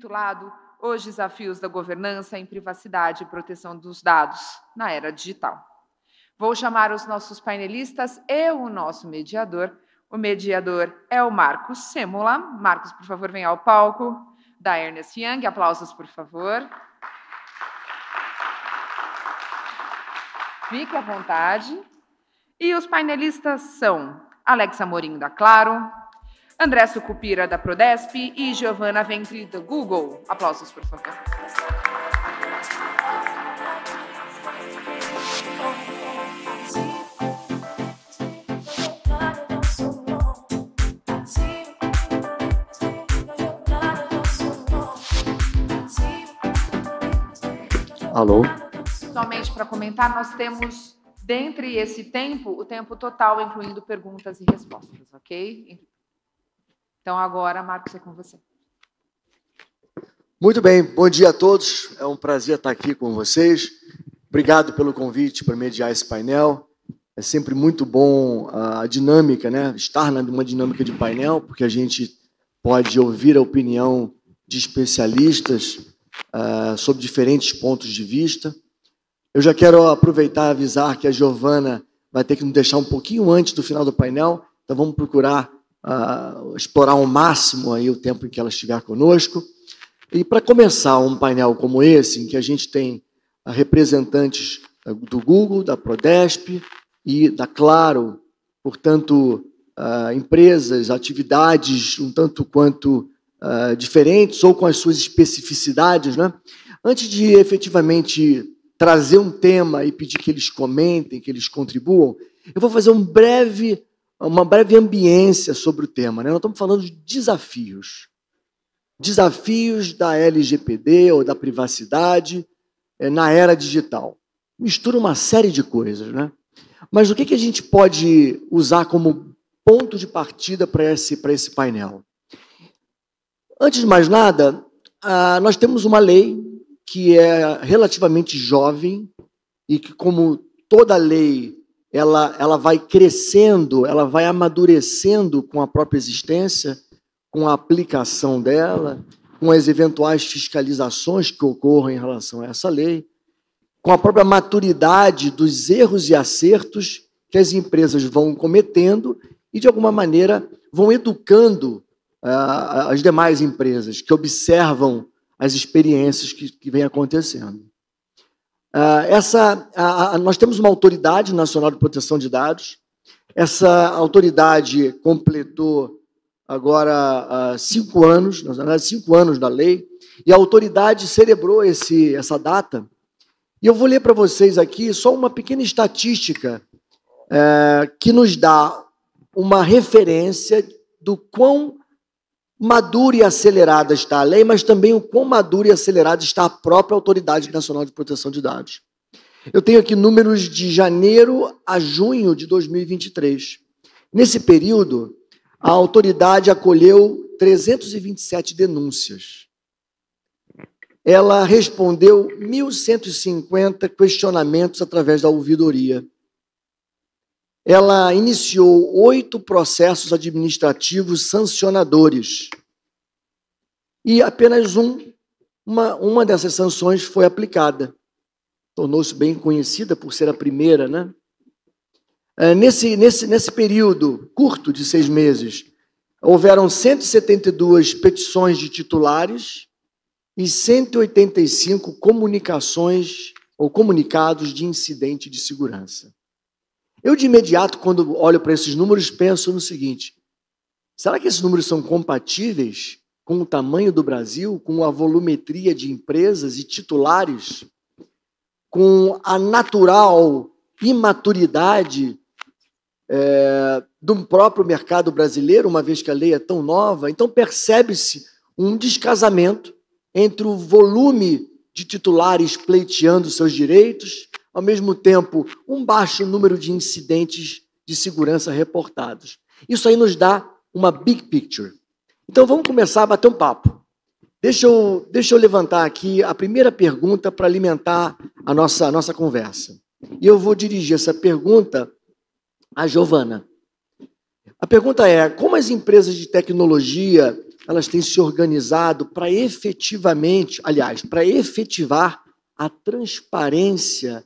intitulado Os Desafios da Governança em Privacidade e Proteção dos Dados na Era Digital. Vou chamar os nossos painelistas e o nosso mediador. O mediador é o Marcos Sêmola. Marcos, por favor, venha ao palco. Da Ernst Young, aplausos, por favor. Fique à vontade. E os painelistas são Alexa Amorim, da Claro, André Sucupira, da Prodesp, e Giovana Ventri, do Google. Aplausos, por favor. Alô? Somente para comentar, nós temos, dentre esse tempo, o tempo total, incluindo perguntas e respostas, ok? Então, agora, Marcos, é com você. Muito bem, bom dia a todos. É um prazer estar aqui com vocês. Obrigado pelo convite para mediar esse painel. É sempre muito bom a dinâmica, né? Estar numa dinâmica de painel, porque a gente pode ouvir a opinião de especialistas sobre diferentes pontos de vista. Eu já quero aproveitar e avisar que a Giovana vai ter que nos deixar um pouquinho antes do final do painel, então vamos procurar explorar ao máximo aí o tempo em que ela estiver conosco. E para começar um painel como esse, em que a gente tem representantes do Google, da Prodesp e da Claro, portanto, empresas, atividades um tanto quanto diferentes ou com as suas especificidades, né? Antes de efetivamente trazer um tema e pedir que eles comentem, que eles contribuam, eu vou fazer uma breve ambiência sobre o tema, né? Nós estamos falando de desafios. Desafios da LGPD ou da privacidade na era digital. Mistura uma série de coisas, né? Mas o que a gente pode usar como ponto de partida para esse painel? Antes de mais nada, nós temos uma lei que é relativamente jovem e que, como toda lei, ela vai crescendo, ela vai amadurecendo com a própria existência, com a aplicação dela, com as eventuais fiscalizações que ocorram em relação a essa lei, com a própria maturidade dos erros e acertos que as empresas vão cometendo e, de alguma maneira, vão educando as demais empresas que observam as experiências que vêm acontecendo. Nós temos uma Autoridade Nacional de Proteção de Dados. Essa autoridade completou agora 5 anos, na verdade 5 anos da lei, e a autoridade celebrou essa data. E eu vou ler para vocês aqui só uma pequena estatística que nos dá uma referência do quão madura e acelerada está a lei, mas também o quão madura e acelerada está a própria Autoridade Nacional de Proteção de Dados. Eu tenho aqui números de janeiro a junho de 2023. Nesse período, a autoridade acolheu 327 denúncias. Ela respondeu 1.150 questionamentos através da ouvidoria. Ela iniciou 8 processos administrativos sancionadores. E apenas uma dessas sanções foi aplicada. Tornou-se bem conhecida por ser a primeira, né? Nesse período curto de 6 meses, houveram 172 petições de titulares e 185 comunicações ou comunicados de incidente de segurança. Eu, de imediato, quando olho para esses números, penso no seguinte: será que esses números são compatíveis com o tamanho do Brasil, com a volumetria de empresas e titulares, com a natural imaturidade do próprio mercado brasileiro, uma vez que a lei é tão nova? Então, percebe-se um descasamento entre o volume de titulares pleiteando seus direitos, ao mesmo tempo, um baixo número de incidentes de segurança reportados. Isso aí nos dá uma big picture. Então, vamos começar a bater um papo. Deixa eu levantar aqui a primeira pergunta para alimentar a nossa conversa. E eu vou dirigir essa pergunta à Giovana. A pergunta é: como as empresas de tecnologia elas têm se organizado para efetivamente, aliás, para efetivar a transparência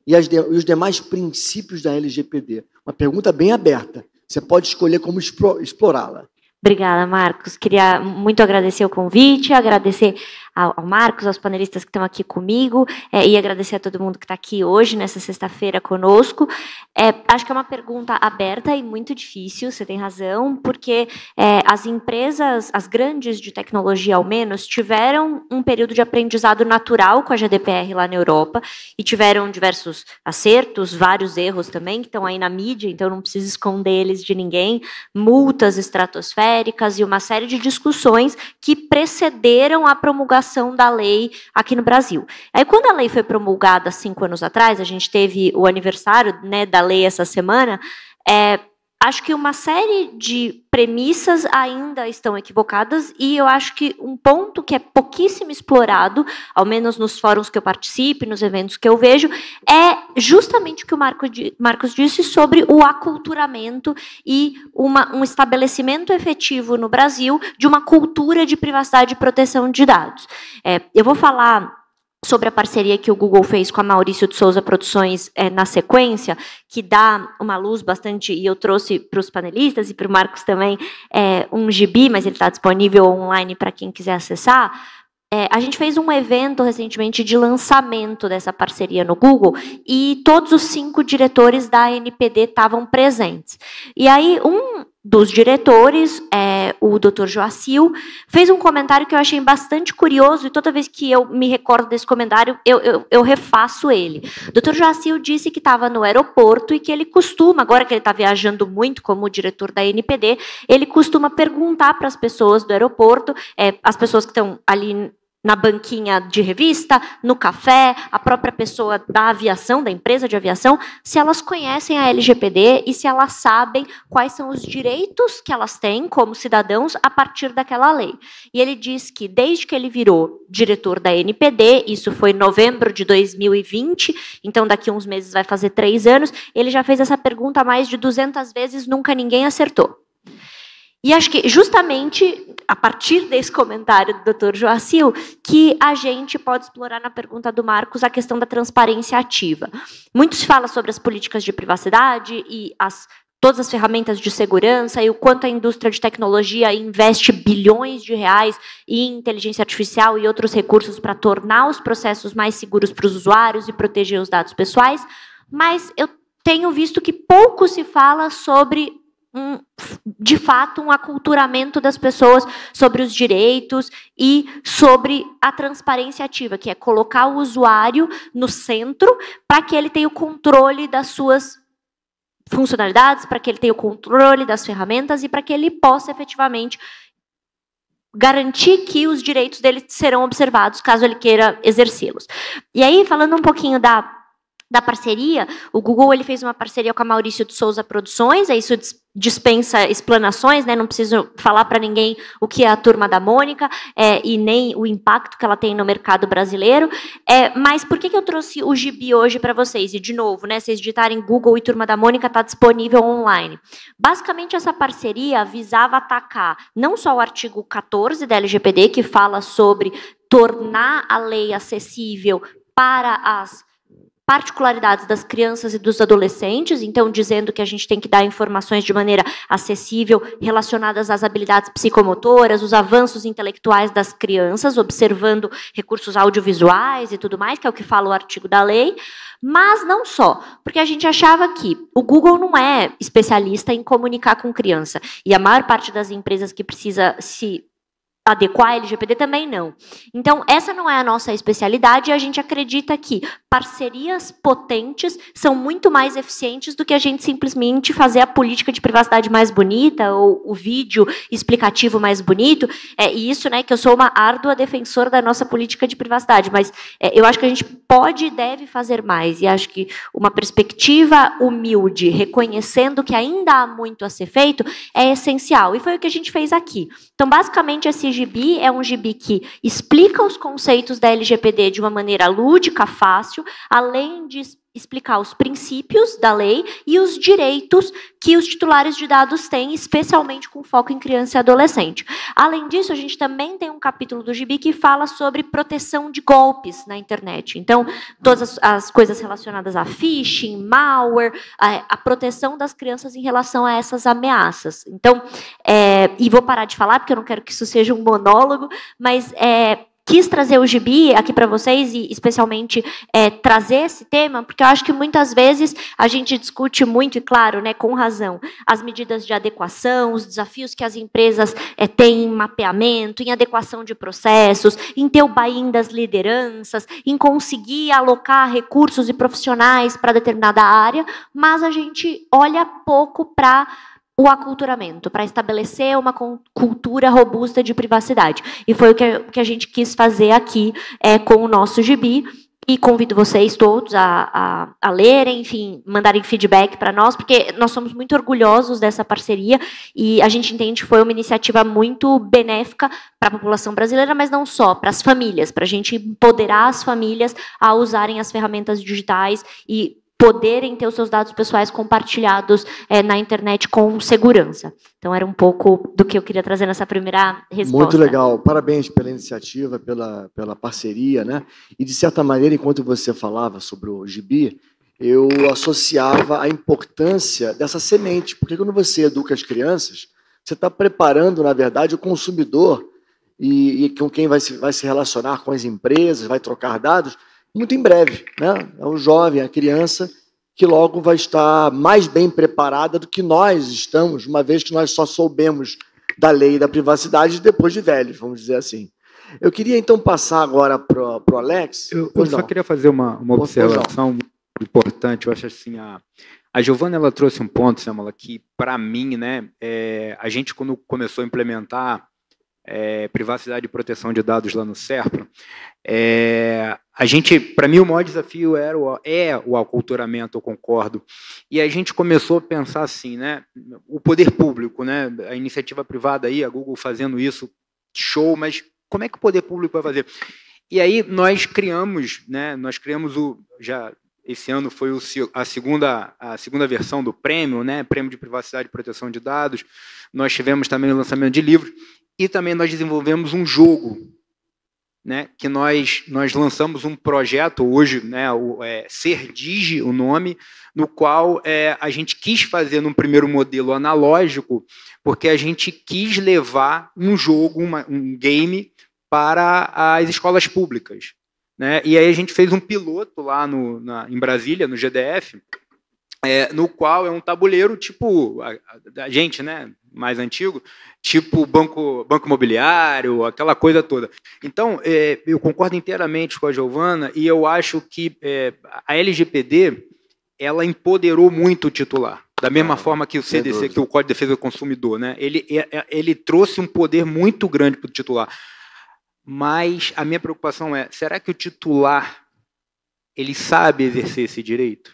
e os demais princípios da LGPD? Uma pergunta bem aberta. Você pode escolher como explorá-la. Obrigada, Marcos. Queria muito agradecer o convite, agradecer ao Marcos, aos panelistas que estão aqui comigo, e agradecer a todo mundo que está aqui hoje, nessa sexta-feira, conosco. Acho que é uma pergunta aberta e muito difícil, você tem razão, porque as empresas, as grandes de tecnologia, ao menos, tiveram um período de aprendizado natural com a GDPR lá na Europa, e tiveram diversos acertos, vários erros também, que estão aí na mídia, então não preciso esconder eles de ninguém, multas estratosféricas e uma série de discussões que precederam a promulgação da lei aqui no Brasil. Aí, quando a lei foi promulgada 5 anos atrás, a gente teve o aniversário, né, da lei essa semana, acho que uma série de premissas ainda estão equivocadas e eu acho que um ponto que é pouquíssimo explorado, ao menos nos fóruns que eu participo, nos eventos que eu vejo, é justamente o que o Marcos disse sobre o aculturamento e um estabelecimento efetivo no Brasil de uma cultura de privacidade e proteção de dados. Eu vou falar sobre a parceria que o Google fez com a Maurício de Souza Produções na sequência, que dá uma luz bastante, e eu trouxe para os panelistas e para o Marcos também um gibi, mas ele está disponível online para quem quiser acessar. A gente fez um evento recentemente de lançamento dessa parceria no Google e todos os 5 diretores da ANPD estavam presentes. E aí, um dos diretores, o Dr. Joacil, fez um comentário que eu achei bastante curioso e toda vez que eu me recordo desse comentário, eu refaço ele. O Dr. Joacil disse que estava no aeroporto e que ele costuma, agora que ele está viajando muito como diretor da ANPD, ele costuma perguntar para as pessoas do aeroporto, as pessoas que estão ali na banquinha de revista, no café, a própria pessoa da aviação, da empresa de aviação, se elas conhecem a LGPD e se elas sabem quais são os direitos que elas têm como cidadãos a partir daquela lei. E ele diz que, desde que ele virou diretor da ANPD, isso foi em novembro de 2020, então daqui a uns meses vai fazer 3 anos, ele já fez essa pergunta mais de 200 vezes, nunca ninguém acertou. E acho que, justamente, a partir desse comentário do Dr. Joacil, que a gente pode explorar na pergunta do Marcos a questão da transparência ativa. Muito se fala sobre as políticas de privacidade e todas as ferramentas de segurança e o quanto a indústria de tecnologia investe bilhões de reais em inteligência artificial e outros recursos para tornar os processos mais seguros para os usuários e proteger os dados pessoais, mas eu tenho visto que pouco se fala sobre de fato, um aculturamento das pessoas sobre os direitos e sobre a transparência ativa, que é colocar o usuário no centro para que ele tenha o controle das suas funcionalidades, para que ele tenha o controle das ferramentas e para que ele possa efetivamente garantir que os direitos dele serão observados, caso ele queira exercê-los. E aí, falando um pouquinho da parceria, o Google ele fez uma parceria com a Maurício de Souza Produções, isso dispensa explanações, né? Não preciso falar para ninguém o que é a Turma da Mônica e nem o impacto que ela tem no mercado brasileiro. Mas por que eu trouxe o gibi hoje para vocês? E, de novo, né, vocês digitarem Google e Turma da Mônica, está disponível online. Basicamente, essa parceria visava atacar não só o artigo 14 da LGPD, que fala sobre tornar a lei acessível para as particularidades das crianças e dos adolescentes, então dizendo que a gente tem que dar informações de maneira acessível relacionadas às habilidades psicomotoras, os avanços intelectuais das crianças, observando recursos audiovisuais e tudo mais, que é o que fala o artigo da lei, mas não só, porque a gente achava que o Google não é especialista em comunicar com criança, e a maior parte das empresas que precisa se adequar a LGPD também não. Então, essa não é a nossa especialidade e a gente acredita que parcerias potentes são muito mais eficientes do que a gente simplesmente fazer a política de privacidade mais bonita ou o vídeo explicativo mais bonito. E isso, né, que eu sou uma árdua defensora da nossa política de privacidade, mas eu acho que a gente pode e deve fazer mais. E acho que uma perspectiva humilde, reconhecendo que ainda há muito a ser feito, é essencial. E foi o que a gente fez aqui. Então, basicamente, esse gibi é um gibi que explica os conceitos da LGPD de uma maneira lúdica, fácil, além de explicar os princípios da lei e os direitos que os titulares de dados têm, especialmente com foco em criança e adolescente. Além disso, a gente também tem um capítulo do gibi que fala sobre proteção de golpes na internet. Então, todas as coisas relacionadas a phishing, malware, a proteção das crianças em relação a essas ameaças. Então, e vou parar de falar, porque eu não quero que isso seja um monólogo, mas quis trazer o gibi aqui para vocês e, especialmente, trazer esse tema, porque eu acho que muitas vezes a gente discute muito, e claro, né, com razão, as medidas de adequação, os desafios que as empresas têm em mapeamento, em adequação de processos, em ter o buy-in das lideranças, em conseguir alocar recursos e profissionais para determinada área, mas a gente olha pouco para o aculturamento, para estabelecer uma cultura robusta de privacidade. E foi o que a gente quis fazer aqui com o nosso gibi, e convido vocês todos a lerem, enfim, mandarem feedback para nós, porque nós somos muito orgulhosos dessa parceria, e a gente entende que foi uma iniciativa muito benéfica para a população brasileira, mas não só, para as famílias, para a gente empoderar as famílias a usarem as ferramentas digitais e poderem ter os seus dados pessoais compartilhados na internet com segurança. Então, era um pouco do que eu queria trazer nessa primeira resposta. Muito legal. Parabéns pela iniciativa, pela parceria, né? E, de certa maneira, enquanto você falava sobre o gibi, eu associava a importância dessa semente, porque quando você educa as crianças, você está preparando, na verdade, o consumidor e com quem vai se relacionar com as empresas, vai trocar dados, muito em breve, né? É o jovem, a criança, que logo vai estar mais bem preparada do que nós estamos, uma vez que nós só soubemos da lei da privacidade depois de velhos, vamos dizer assim. Eu queria, então, passar agora para o Alex. Eu só queria fazer uma observação importante. Eu acho assim, a Giovana, ela trouxe um ponto, Samala, que, para mim, né, a gente, quando começou a implementar privacidade e proteção de dados lá no SERPRO, a gente, para mim, o maior desafio é o aculturamento, eu concordo. E a gente começou a pensar assim, né, o poder público, né, a iniciativa privada aí, a Google fazendo isso, show, mas como é que o poder público vai fazer? E aí nós criamos, né, esse ano foi a segunda versão do prêmio, né, Prêmio de Privacidade e Proteção de Dados. Nós tivemos também o lançamento de livros e também nós desenvolvemos um jogo, né, que nós lançamos um projeto hoje, né, Ser Digi, o nome, no qual a gente quis fazer num primeiro modelo analógico, porque a gente quis levar um jogo, um game, para as escolas públicas, né? E aí a gente fez um piloto lá em Brasília, no GDF, no qual é um tabuleiro tipo a gente, né, mais antigo, tipo banco imobiliário, aquela coisa toda. Então, eu concordo inteiramente com a Giovana, e eu acho que a LGPD, ela empoderou muito o titular, da mesma forma que o CDC, que o Código de Defesa do Consumidor, né? Ele trouxe um poder muito grande para o titular. Mas a minha preocupação será que o titular ele sabe exercer esse direito?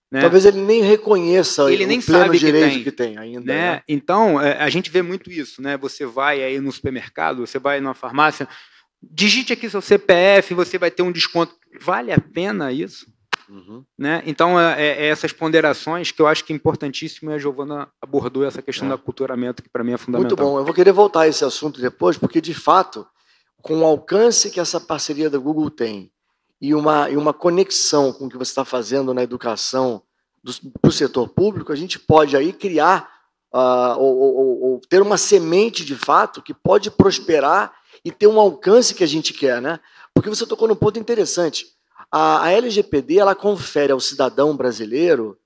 Né? Talvez ele nem reconheça ele nem o pleno sabe direito que tem ainda. Né? Então, a gente vê muito isso, né? Você vai aí no supermercado, você vai numa farmácia, digite aqui seu CPF, você vai ter um desconto. Vale a pena isso? Uhum. Né? Então, essas ponderações que eu acho que é importantíssimo, e a Giovana abordou essa questão do aculturamento, que para mim é fundamental. Muito bom. Eu vou querer voltar a esse assunto depois, porque, de fato, com o alcance que essa parceria da Google tem e uma conexão com o que você está fazendo na educação para o setor público, a gente pode aí criar ou ter uma semente, de fato, que pode prosperar e ter um alcance que a gente quer, né? Porque você tocou num ponto interessante. A LGPD, ela confere ao cidadão brasileiro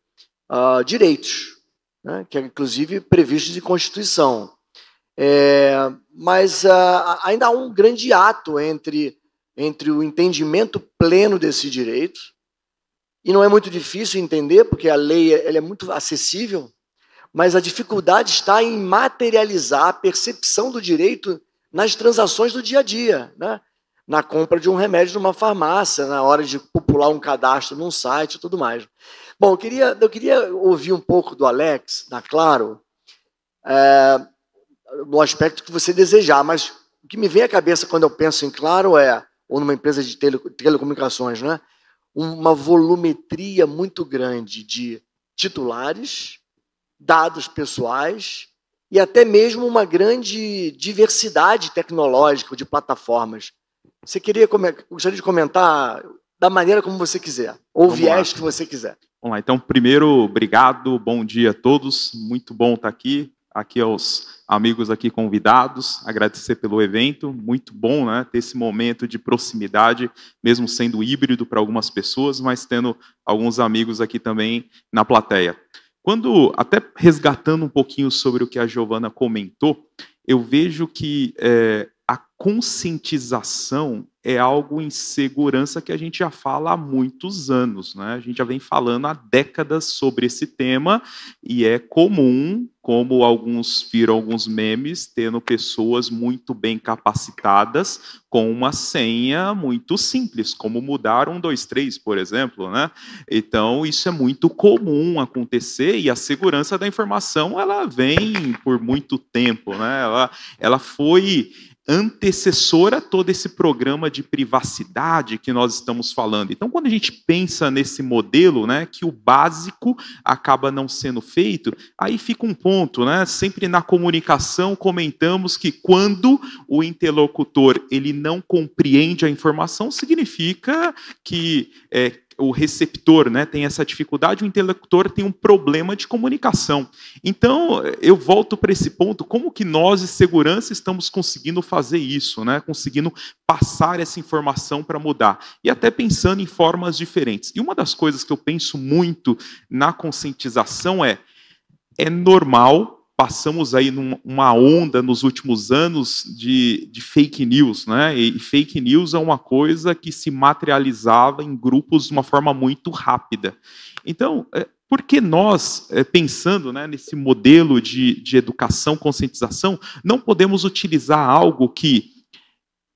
direitos, né? Que é, inclusive, previstos em Constituição. Mas ainda há um grande ato entre o entendimento pleno desse direito, e não é muito difícil entender, porque a lei ela é muito acessível, mas a dificuldade está em materializar a percepção do direito nas transações do dia a dia, né? Na compra de um remédio numa farmácia, na hora de popular um cadastro num site e tudo mais. Bom, eu queria ouvir um pouco do Alex, da Claro, no aspecto que você desejar, mas o que me vem à cabeça quando eu penso em Claro ou numa empresa de telecomunicações, né? uma volumetria muito grande de titulares, dados pessoais e até mesmo uma grande diversidade tecnológica de plataformas. Você gostaria de comentar da maneira como você quiser, ou o viés que você quiser. Vamos lá, então, primeiro, obrigado, bom dia a todos, muito bom estar aqui aos amigos aqui convidados, agradecer pelo evento, muito bom, né, ter esse momento de proximidade, mesmo sendo híbrido para algumas pessoas, mas tendo alguns amigos aqui também na plateia. Até resgatando um pouquinho sobre o que a Giovana comentou, eu vejo que a conscientização é algo em segurança que a gente já fala há muitos anos, né? A gente já vem falando há décadas sobre esse tema e é comum, como alguns viram alguns memes, tendo pessoas muito bem capacitadas com uma senha muito simples, como mudar 1, 2, 3, por exemplo, né? Então, isso é muito comum acontecer e a segurança da informação, ela vem por muito tempo, né? Ela foi antecessora a todo esse programa de privacidade que nós estamos falando. Então, quando a gente pensa nesse modelo, né, que o básico acaba não sendo feito, aí fica um ponto, né? Sempre na comunicação comentamos que quando o interlocutor ele não compreende a informação, significa que o receptor, né, tem essa dificuldade, o interlocutor tem um problema de comunicação. Então, eu volto para esse ponto, como que nós, de segurança, estamos conseguindo fazer isso, né, conseguindo passar essa informação para mudar, e até pensando em formas diferentes. E uma das coisas que eu penso muito na conscientização é normal, passamos aí numa onda nos últimos anos de fake news, né? E fake news é uma coisa que se materializava em grupos de uma forma muito rápida. Então, por que nós, pensando, né, nesse modelo de educação, conscientização, não podemos utilizar algo que,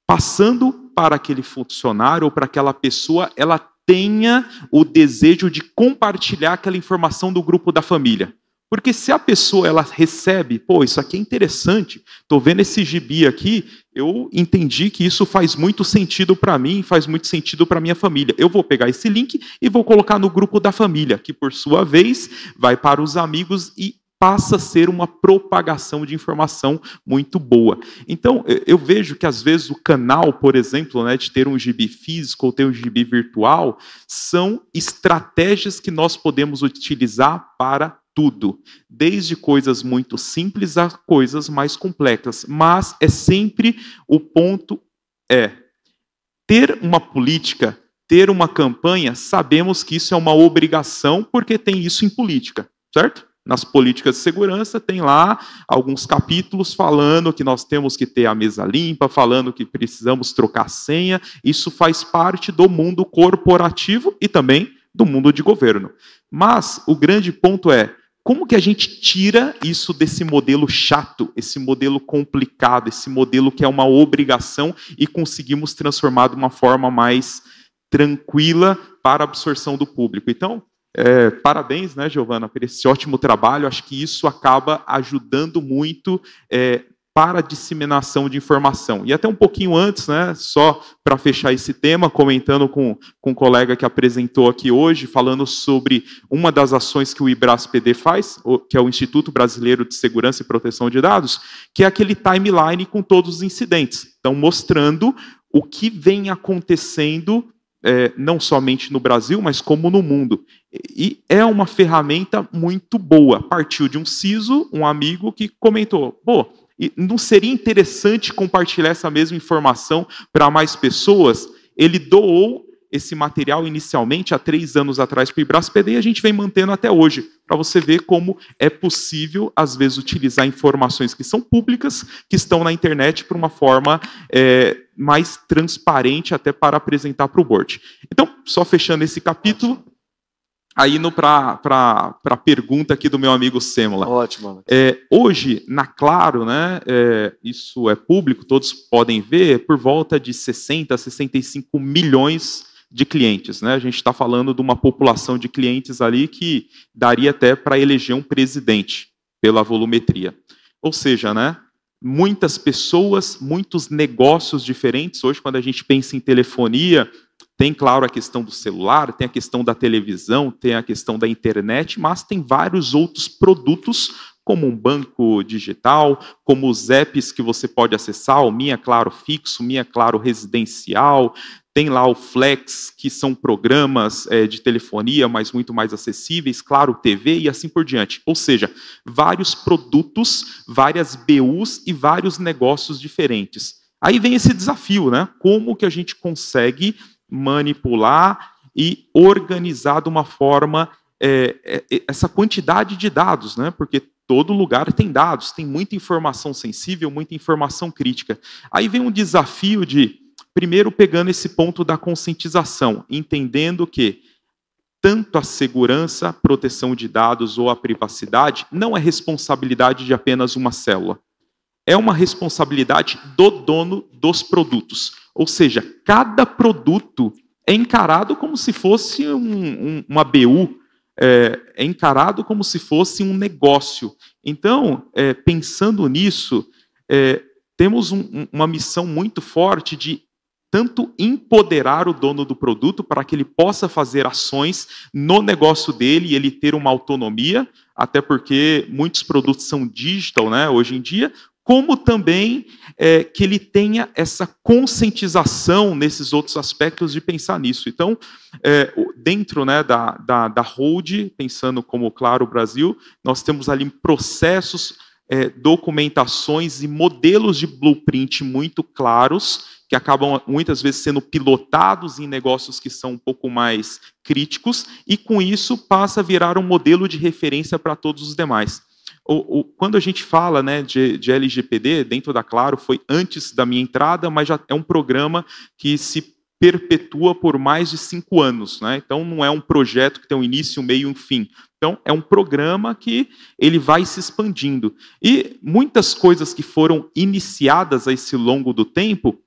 passando para aquele funcionário ou para aquela pessoa, ela tenha o desejo de compartilhar aquela informação do grupo da família? Porque se a pessoa ela recebe, pô, isso aqui é interessante, estou vendo esse gibi aqui, eu entendi que isso faz muito sentido para mim, faz muito sentido para minha família. Eu vou pegar esse link e vou colocar no grupo da família, que por sua vez vai para os amigos e passa a ser uma propagação de informação muito boa. Então, eu vejo que, às vezes, o canal, por exemplo, né, de ter um gibi físico ou ter um gibi virtual, são estratégias que nós podemos utilizar para tudo, desde coisas muito simples a coisas mais complexas. Mas é sempre o ponto ter uma política, ter uma campanha, sabemos que isso é uma obrigação, porque tem isso em política, certo? Nas políticas de segurança, tem lá alguns capítulos falando que nós temos que ter a mesa limpa, falando que precisamos trocar senha. Isso faz parte do mundo corporativo e também do mundo de governo. Mas o grande ponto é, como que a gente tira isso desse modelo chato, esse modelo complicado, esse modelo que é uma obrigação e conseguimos transformar de uma forma mais tranquila para a absorção do público? Então, parabéns, né, Giovana, por esse ótimo trabalho. Acho que isso acaba ajudando muito para a disseminação de informação. E até um pouquinho antes, né, só para fechar esse tema, comentando com um colega que apresentou aqui hoje, falando sobre uma das ações que o IBRAS-PD faz, que é o Instituto Brasileiro de Segurança e Proteção de Dados, que é aquele timeline com todos os incidentes. Então, mostrando o que vem acontecendo não somente no Brasil, mas como no mundo. E é uma ferramenta muito boa. Partiu de um CISO, um amigo que comentou, pô, não seria interessante compartilhar essa mesma informação para mais pessoas? Ele doou esse material inicialmente, há 3 anos atrás, para o IBRAS-PD, e a gente vem mantendo até hoje, para você ver como é possível, às vezes, utilizar informações que são públicas, que estão na internet, por uma forma mais transparente, até para apresentar para o board. Então, só fechando esse capítulo, aí indo para a pergunta aqui do meu amigo Sêmola. Ótimo. Hoje, na Claro, né, isso é público, todos podem ver, por volta de 60 a 65 milhões de clientes, né? A gente está falando de uma população de clientes ali que daria até para eleger um presidente pela volumetria. Ou seja, né, muitas pessoas, muitos negócios diferentes. Hoje, quando a gente pensa em telefonia, Tem, claro, a questão do celular, tem a questão da televisão, tem a questão da internet, mas tem vários outros produtos, como um banco digital, como os apps que você pode acessar, o Minha Claro Fixo, Minha Claro Residencial, tem lá o Flex, que são programas de telefonia, mas muito mais acessíveis, Claro TV e assim por diante. Ou seja, vários produtos, várias BUs e vários negócios diferentes. Aí vem esse desafio, né? Como que a gente consegue manipular e organizar de uma forma essa quantidade de dados, né? Porque todo lugar tem dados, tem muita informação sensível, muita informação crítica. Aí vem um desafio de, primeiro, pegando esse ponto da conscientização, entendendo que tanto a segurança, proteção de dados ou a privacidade não é responsabilidade de apenas uma célula. É uma responsabilidade do dono dos produtos. Ou seja, cada produto é encarado como se fosse uma BU, é encarado como se fosse um negócio. Então, pensando nisso, temos uma missão muito forte de tanto empoderar o dono do produto para que ele possa fazer ações no negócio dele e ele ter uma autonomia, até porque muitos produtos são digital, né, hoje em dia, como também que ele tenha essa conscientização nesses outros aspectos de pensar nisso. Então, dentro, né, da Hold, pensando como Claro Brasil, nós temos ali processos, documentações e modelos de blueprint muito claros, que acabam muitas vezes sendo pilotados em negócios que são um pouco mais críticos, e com isso passa a virar um modelo de referência para todos os demais. Quando a gente fala, né, de LGPD, dentro da Claro, foi antes da minha entrada, mas já é um programa que se perpetua por mais de 5 anos. Né? Então, não é um projeto que tem um início, um meio e um fim. Então, é um programa que ele vai se expandindo. E muitas coisas que foram iniciadas a esse longo do tempo,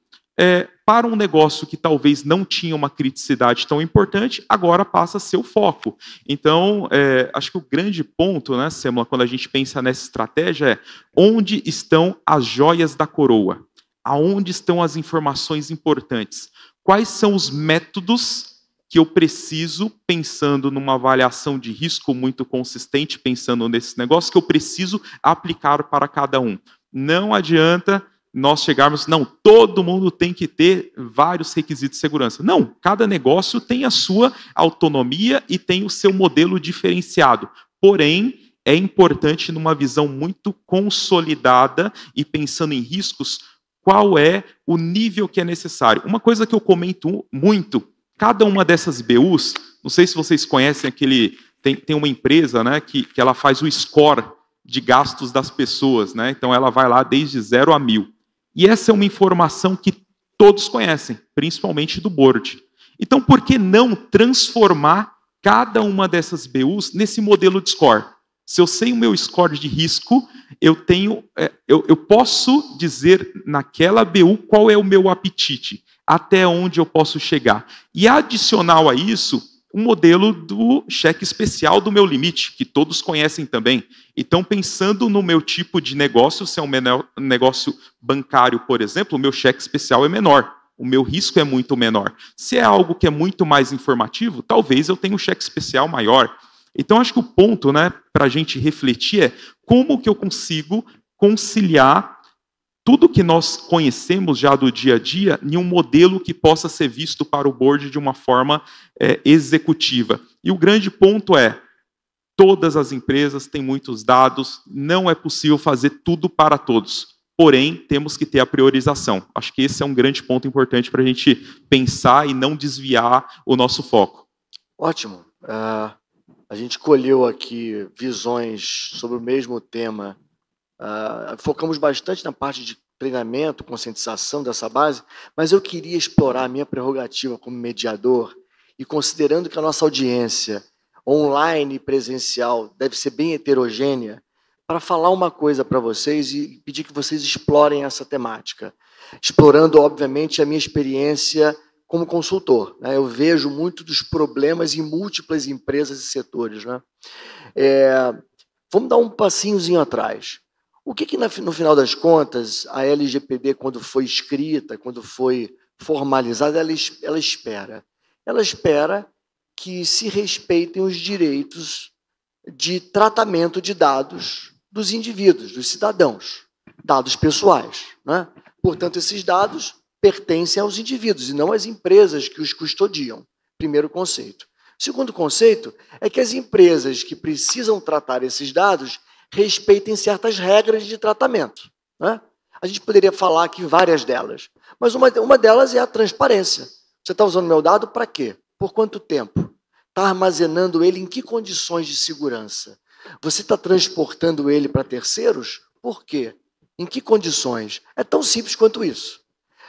para um negócio que talvez não tinha uma criticidade tão importante, agora passa a ser o foco. Então, acho que o grande ponto, né, Sêmola, quando a gente pensa nessa estratégia é onde estão as joias da coroa? Aonde estão as informações importantes? Quais são os métodos que eu preciso, pensando numa avaliação de risco muito consistente, pensando nesse negócio, que eu preciso aplicar para cada um? Não adianta nós chegarmos, não, todo mundo tem que ter vários requisitos de segurança. Não, cada negócio tem a sua autonomia e tem o seu modelo diferenciado. Porém, é importante, numa visão muito consolidada e pensando em riscos, qual é o nível que é necessário. Uma coisa que eu comento muito, cada uma dessas BUs, não sei se vocês conhecem tem uma empresa, né, que ela faz o score de gastos das pessoas, né? Então ela vai lá desde 0 a 1000. E essa é uma informação que todos conhecem, principalmente do board. Então, por que não transformar cada uma dessas BUs nesse modelo de score? Se eu sei o meu score de risco, eu posso dizer naquela BU qual é o meu apetite, até onde eu posso chegar. E adicional a isso, o modelo do cheque especial do meu limite, que todos conhecem também. Então, pensando no meu tipo de negócio, se é um negócio bancário, por exemplo, o meu cheque especial é menor, o meu risco é muito menor. Se é algo que é muito mais informativo, talvez eu tenha um cheque especial maior. Então, acho que o ponto, né, para a gente refletir é como que eu consigo conciliar tudo que nós conhecemos já do dia a dia em um modelo que possa ser visto para o board de uma forma executiva. E o grande ponto é, todas as empresas têm muitos dados, não é possível fazer tudo para todos. Porém, temos que ter a priorização. Acho que esse é um grande ponto importante para a gente pensar e não desviar o nosso foco. Ótimo. A gente colheu aqui visões sobre o mesmo tema. Focamos bastante na parte de treinamento, conscientização dessa base, mas eu queria explorar a minha prerrogativa como mediador e considerando que a nossa audiência online e presencial deve ser bem heterogênea, para falar uma coisa para vocês e pedir que vocês explorem essa temática, explorando, obviamente, a minha experiência como consultor. Né? Eu vejo muito dos problemas em múltiplas empresas e setores. Né? Vamos dar um passinhozinho atrás. O que no final das contas, a LGPD, quando foi escrita, quando foi formalizada, ela espera? Ela espera que se respeitem os direitos de tratamento de dados dos indivíduos, dos cidadãos, dados pessoais, né? Portanto, esses dados pertencem aos indivíduos e não às empresas que os custodiam. Primeiro conceito. Segundo conceito é que as empresas que precisam tratar esses dados respeitem certas regras de tratamento, né? A gente poderia falar aqui várias delas, mas uma delas é a transparência. Você está usando meu dado para quê? Por quanto tempo? Está armazenando ele em que condições de segurança? Você está transportando ele para terceiros? Por quê? Em que condições? É tão simples quanto isso.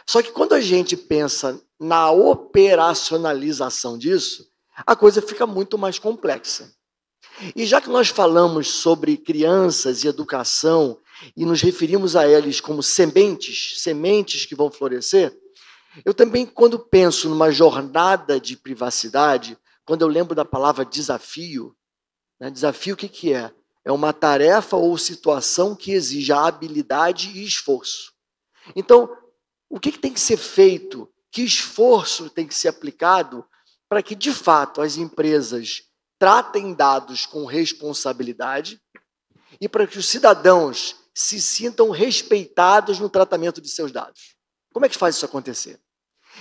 Só que quando a gente pensa na operacionalização disso, a coisa fica muito mais complexa. E já que nós falamos sobre crianças e educação e nos referimos a eles como sementes que vão florescer, eu também, quando penso numa jornada de privacidade, quando eu lembro da palavra desafio, né, desafio o que é? É uma tarefa ou situação que exige habilidade e esforço. Então, o que tem que ser feito? Que esforço tem que ser aplicado para que, de fato, as empresas tratem dados com responsabilidade e para que os cidadãos se sintam respeitados no tratamento de seus dados? Como é que faz isso acontecer?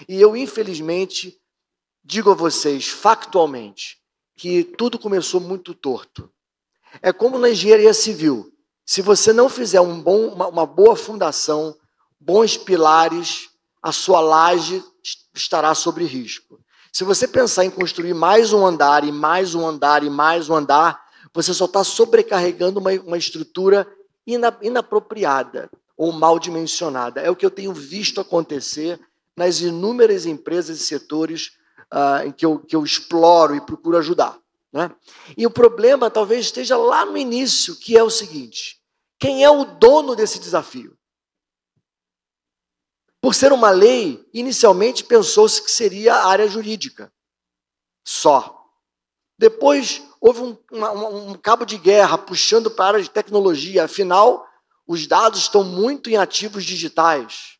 E eu, infelizmente, digo a vocês, factualmente, que tudo começou muito torto. É como na engenharia civil. Se você não fizer uma boa fundação, bons pilares, a sua laje estará sob risco. Se você pensar em construir mais um andar, e mais um andar, e mais um andar, você só está sobrecarregando uma estrutura inapropriada ou mal dimensionada. É o que eu tenho visto acontecer nas inúmeras empresas e setores em que eu exploro e procuro ajudar, né? E o problema talvez esteja lá no início, que é o seguinte: quem é o dono desse desafio? Por ser uma lei, inicialmente pensou-se que seria a área jurídica. Só. Depois houve um cabo de guerra puxando para a área de tecnologia. Afinal, os dados estão muito em ativos digitais.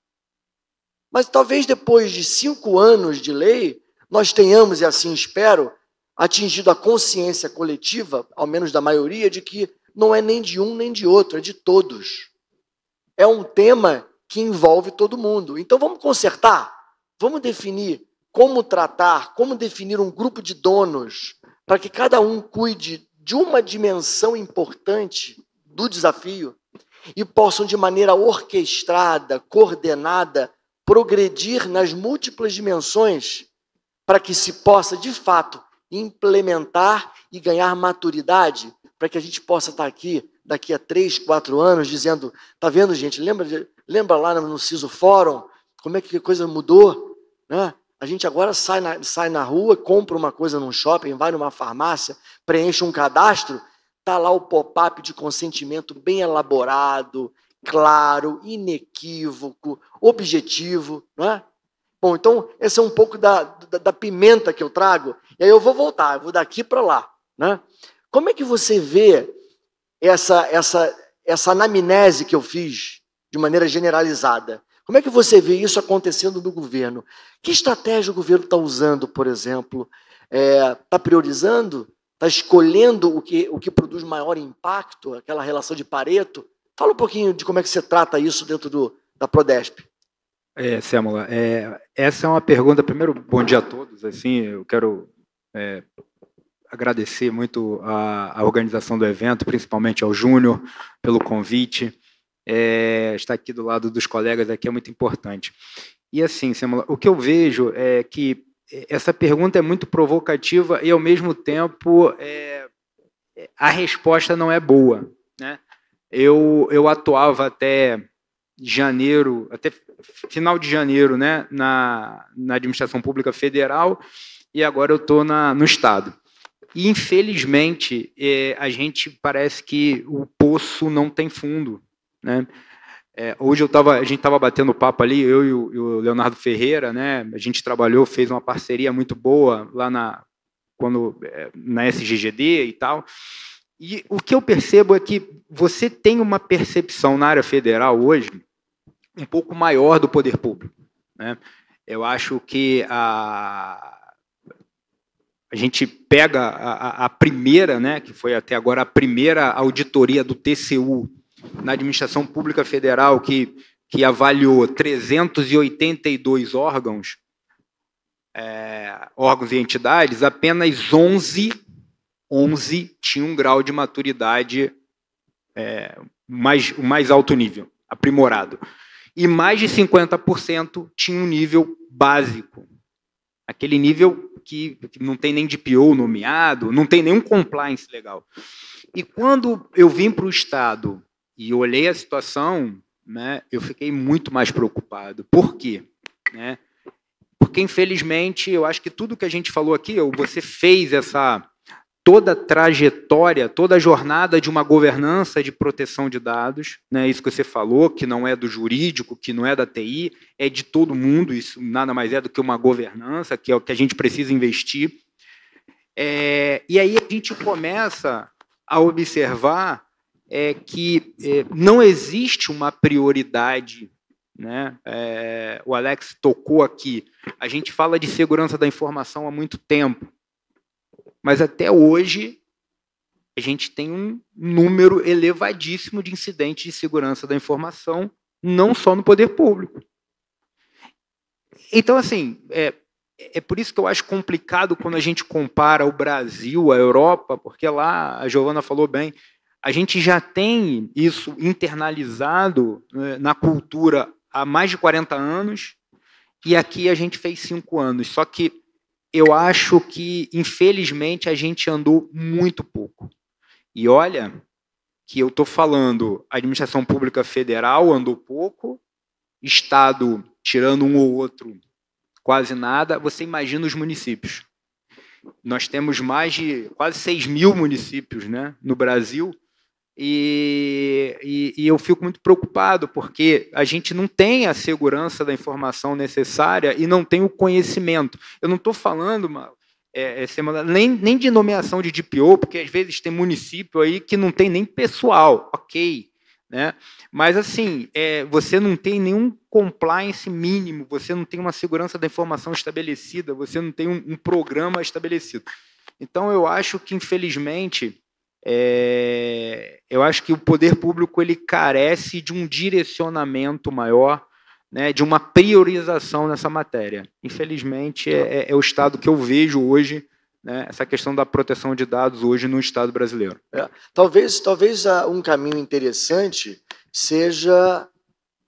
Mas talvez depois de 5 anos de lei, nós tenhamos, e assim espero, atingido a consciência coletiva, ao menos da maioria, de que não é nem de um nem de outro, é de todos. É um tema que envolve todo mundo. Então vamos consertar, vamos definir como tratar, como definir um grupo de donos para que cada um cuide de uma dimensão importante do desafio e possam, de maneira orquestrada, coordenada, progredir nas múltiplas dimensões para que se possa, de fato, implementar e ganhar maturidade para que a gente possa estar aqui daqui a 3, 4 anos dizendo: tá vendo, gente? Lembra lá no CISO Fórum como é que a coisa mudou, né? A gente agora sai na rua, compra uma coisa num shopping, vai numa farmácia, preenche um cadastro, está lá o pop-up de consentimento bem elaborado, claro, inequívoco, objetivo, não é? Bom, então, esse é um pouco da pimenta que eu trago, e aí eu vou voltar, eu vou daqui para lá, né? Como é que você vê essa anamnese que eu fiz de maneira generalizada? Como é que você vê isso acontecendo no governo? Que estratégia o governo está usando, por exemplo? Está priorizando? Está escolhendo o que produz maior impacto, aquela relação de Pareto? Fala um pouquinho de como é que você trata isso dentro da Prodesp. Sêmola, essa é uma pergunta. Primeiro, bom dia a todos. Assim, eu quero agradecer muito a organização do evento, principalmente ao Júnior, pelo convite. Estar aqui do lado dos colegas aqui é muito importante. E assim, Sêmola, o que eu vejo é que essa pergunta é muito provocativa e, ao mesmo tempo, a resposta não é boa, né? Eu atuava até janeiro, até final de janeiro, né, na administração pública federal, e agora eu estou no Estado. E, infelizmente, a gente parece que o poço não tem fundo, né? Hoje a gente estava batendo papo ali, eu e o Leonardo Ferreira, né? A gente trabalhou, fez uma parceria muito boa lá na SGGD e tal. E o que eu percebo é que você tem uma percepção na área federal hoje um pouco maior do poder público, né? Eu acho que a gente pega a primeira, né, que foi até agora a primeira auditoria do TCU na Administração Pública Federal, que avaliou 382 órgãos e entidades, apenas 11 tinham um grau de maturidade mais alto nível, aprimorado. E mais de 50% tinham um nível básico, aquele nível que não tem nem DPO nomeado, não tem nenhum compliance legal. E quando eu vim para o Estado e olhei a situação, né, eu fiquei muito mais preocupado. Por quê? Né? Porque, infelizmente, eu acho que tudo que a gente falou aqui, você fez toda a trajetória, toda a jornada de uma governança de proteção de dados, né, isso que você falou, que não é do jurídico, que não é da TI, é de todo mundo, isso nada mais é do que uma governança, que é o que a gente precisa investir. E aí a gente começa a observar que não existe uma prioridade, né? O Alex tocou aqui, a gente fala de segurança da informação há muito tempo, mas até hoje a gente tem um número elevadíssimo de incidentes de segurança da informação, não só no poder público. Então, assim, é por isso que eu acho complicado quando a gente compara o Brasil, a Europa, porque lá, a Giovana falou bem, a gente já tem isso internalizado, né, na cultura há mais de 40 anos, e aqui a gente fez 5 anos. Só que eu acho que, infelizmente, a gente andou muito pouco. E olha que eu estou falando, a administração pública federal andou pouco, Estado, tirando um ou outro, quase nada. Você imagina os municípios. Nós temos mais de quase 6.000 municípios, né, no Brasil, e eu fico muito preocupado, porque a gente não tem a segurança da informação necessária e não tem o conhecimento. Eu não estou falando nem de nomeação de DPO, porque às vezes tem município aí que não tem nem pessoal, ok, né? Mas assim, você não tem nenhum compliance mínimo, você não tem uma segurança da informação estabelecida, você não tem um programa estabelecido. Então eu acho que, infelizmente, eu acho que o poder público ele carece de um direcionamento maior, né, de uma priorização nessa matéria. Infelizmente, é o estado que eu vejo hoje, né, essa questão da proteção de dados hoje no Estado brasileiro. Talvez um caminho interessante seja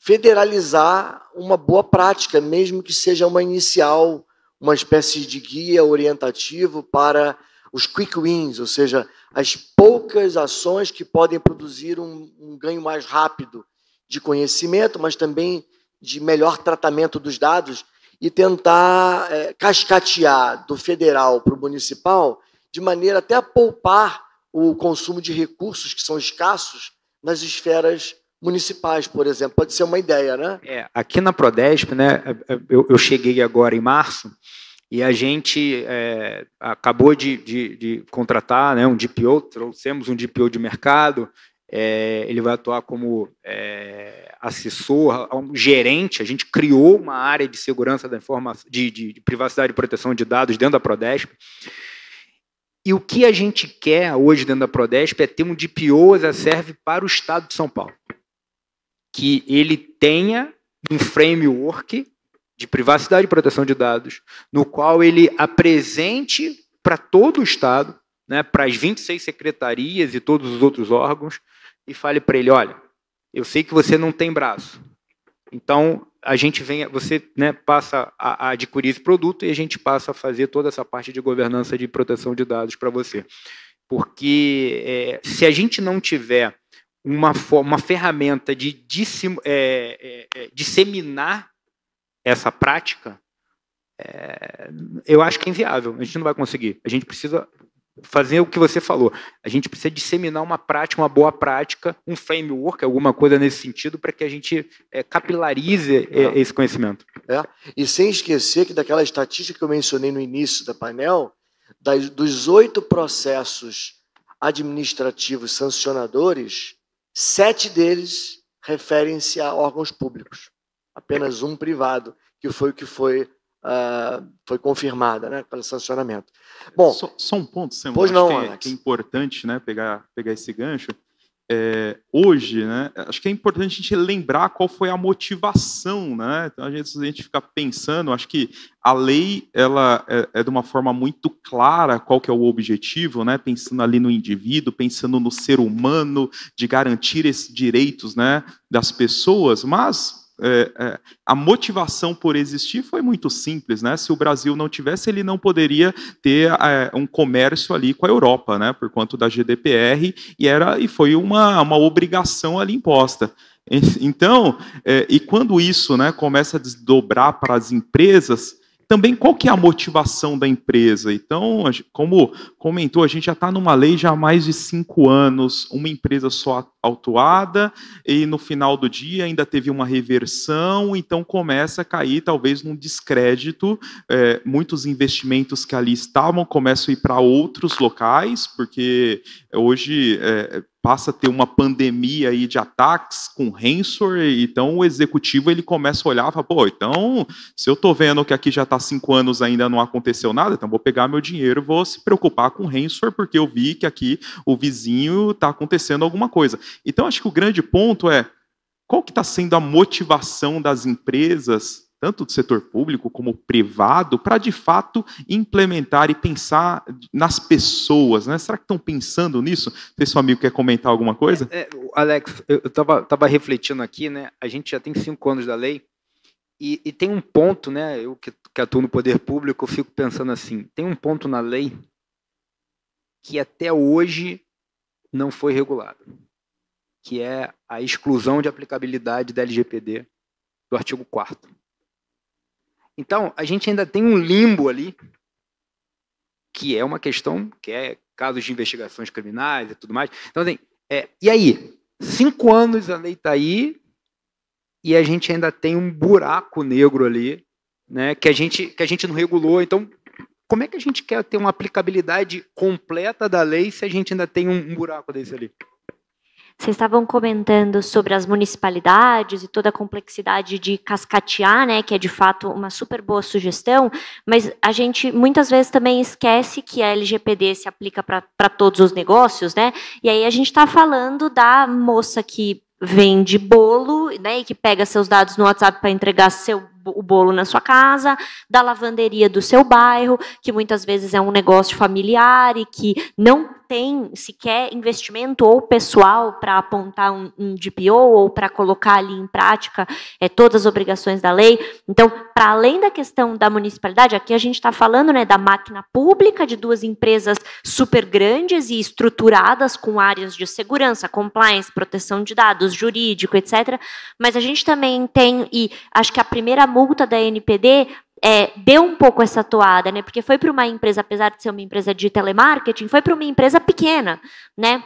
federalizar uma boa prática, mesmo que seja uma inicial, uma espécie de guia orientativo para os quick wins, ou seja, as poucas ações que podem produzir um ganho mais rápido de conhecimento, mas também de melhor tratamento dos dados, e tentar cascatear do federal para o municipal, de maneira até a poupar o consumo de recursos que são escassos nas esferas municipais, por exemplo. Pode ser uma ideia, né? Aqui na Prodesp, né, eu cheguei agora em março, e a gente acabou de contratar, né, um DPO, trouxemos um DPO de mercado, ele vai atuar como assessor, um gerente. A gente criou uma área de segurança da informação, de privacidade e proteção de dados dentro da Prodesp. E o que a gente quer hoje dentro da Prodesp é ter um DPO as a serve para o Estado de São Paulo, que ele tenha um framework de privacidade e proteção de dados, no qual ele apresente para todo o Estado, né, para as 26 secretarias e todos os outros órgãos, e fale para ele: olha, eu sei que você não tem braço, então você, né, passa a adquirir esse produto e a gente passa a fazer toda essa parte de governança de proteção de dados para você. Porque se a gente não tiver uma ferramenta de disseminar essa prática, eu acho que é inviável, a gente não vai conseguir. A gente precisa fazer o que você falou, a gente precisa disseminar uma prática, uma boa prática, um framework, alguma coisa nesse sentido, para que a gente capilarize esse conhecimento. E sem esquecer que daquela estatística que eu mencionei no início do painel, dos 8 processos administrativos sancionadores, 7 deles referem-se a órgãos públicos. Apenas um privado, que foi o que foi foi confirmada, né, pelo sancionamento. Bom, só um ponto, Samuel, pois não, que é importante, né, pegar esse gancho. Hoje, né, acho que é importante a gente lembrar qual foi a motivação, né? Então, a gente fica pensando, acho que a lei ela é de uma forma muito clara qual que é o objetivo, né? Pensando ali no indivíduo, pensando no ser humano, de garantir esses direitos, né, das pessoas, mas a motivação por existir foi muito simples, né? Se o Brasil não tivesse, ele não poderia ter um comércio ali com a Europa, né? Por conta da GDPR, e foi uma obrigação ali imposta. Então, e quando isso, né, começa a desdobrar para as empresas, também qual que é a motivação da empresa? Então, como comentou, a gente já está numa lei já há mais de 5 anos, uma empresa só autuada, e no final do dia ainda teve uma reversão, então começa a cair talvez num descrédito, muitos investimentos que ali estavam começam a ir para outros locais, porque hoje passa a ter uma pandemia aí de ataques com ransomware, então o executivo ele começa a olhar e fala, pô, então, se eu estou vendo que aqui já está 5 anos ainda não aconteceu nada, então vou pegar meu dinheiro e vou se preocupar com ransomware, porque eu vi que aqui o vizinho está acontecendo alguma coisa. Então, acho que o grande ponto é, qual que está sendo a motivação das empresas, tanto do setor público como privado, para, de fato, implementar e pensar nas pessoas, né? Será que estão pensando nisso? Se seu amigo quer comentar alguma coisa? Alex, eu estava refletindo aqui, né? A gente já tem 5 anos da lei, e tem um ponto, né? Eu que atuo no poder público, eu fico pensando assim, tem um ponto na lei que até hoje não foi regulado, que é a exclusão de aplicabilidade da LGPD do artigo 4º. Então, a gente ainda tem um limbo ali, que é uma questão, que é casos de investigações criminais e tudo mais. Então, assim, e aí? 5 anos a lei está aí, e a gente ainda tem um buraco negro ali, né, que a gente não regulou. Então, como é que a gente quer ter uma aplicabilidade completa da lei se a gente ainda tem um buraco desse ali? Vocês estavam comentando sobre as municipalidades e toda a complexidade de cascatear, né, que é de fato uma super boa sugestão, mas a gente muitas vezes também esquece que a LGPD se aplica para todos os negócios, né, e aí a gente está falando da moça que vende bolo, né, e que pega seus dados no WhatsApp para entregar o bolo na sua casa, da lavanderia do seu bairro, que muitas vezes é um negócio familiar e que não tem sequer investimento ou pessoal para apontar um DPO ou para colocar ali em prática todas as obrigações da lei. Então, para além da questão da municipalidade, aqui a gente está falando, né, da máquina pública de 2 empresas super grandes e estruturadas com áreas de segurança, compliance, proteção de dados, jurídico, etc. Mas a gente também tem, e acho que a primeira multa da NPD deu um pouco essa toada, né? Porque foi para uma empresa, apesar de ser uma empresa de telemarketing, foi para uma empresa pequena, né?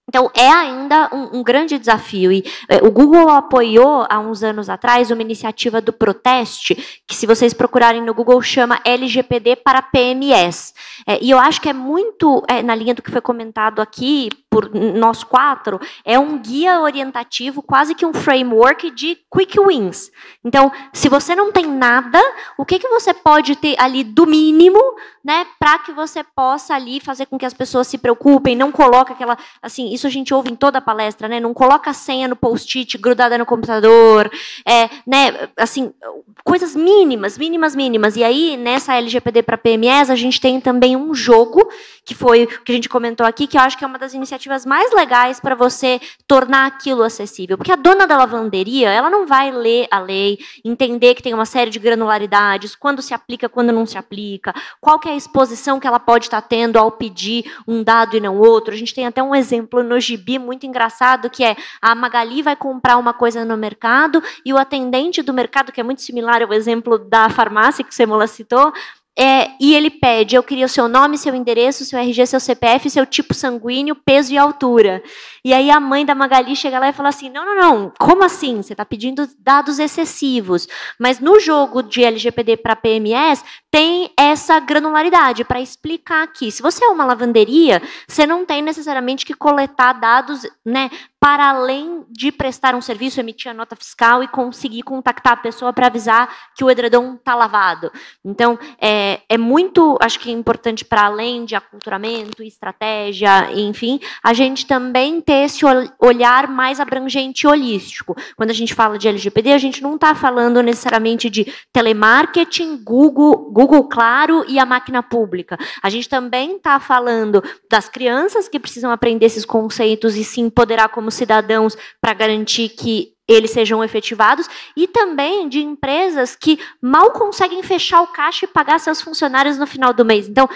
Então, é ainda um grande desafio. E o Google apoiou, há uns anos atrás, uma iniciativa do Proteste, que, se vocês procurarem no Google, chama LGPD para PMEs. E eu acho que é muito, na linha do que foi comentado aqui, por nós 4, é um guia orientativo, quase que um framework de quick wins. Então, se você não tem nada, o que você pode ter ali do mínimo, né, para que você possa ali fazer com que as pessoas se preocupem, não coloca aquela, assim, isso a gente ouve em toda a palestra, né, não coloca a senha no post-it grudada no computador, né, assim, coisas mínimas. E aí, nessa LGPD para PMEs, a gente tem também um jogo, que foi o que a gente comentou aqui, que eu acho que é uma das iniciativas mais legais para você tornar aquilo acessível. Porque a dona da lavanderia, ela não vai ler a lei, entender que tem uma série de granularidades, quando se aplica, quando não se aplica, qual que é a exposição que ela pode estar tendo ao pedir um dado e não outro. A gente tem até um exemplo no Gibi muito engraçado, que é a Magali vai comprar uma coisa no mercado e o atendente do mercado, que é muito similar ao exemplo da farmácia que o Semola citou, e ele pede, eu queria o seu nome, seu endereço, seu RG, seu CPF, seu tipo sanguíneo, peso e altura. E aí a mãe da Magali chega lá e fala assim, não, como assim? Você está pedindo dados excessivos. Mas no jogo de LGPD para PMEs, tem essa granularidade para explicar aqui. Se você é uma lavanderia, você não tem necessariamente que coletar dados, né, para além de prestar um serviço, emitir a nota fiscal e conseguir contactar a pessoa para avisar que o edredom está lavado. Então, é muito, acho que é importante, para além de aculturamento, estratégia, enfim, a gente também ter esse olhar mais abrangente e holístico. Quando a gente fala de LGPD, a gente não está falando necessariamente de telemarketing, Google Claro e a máquina pública. A gente também está falando das crianças que precisam aprender esses conceitos e se empoderar como cidadãos para garantir que eles sejam efetivados, e também de empresas que mal conseguem fechar o caixa e pagar seus funcionários no final do mês. Então,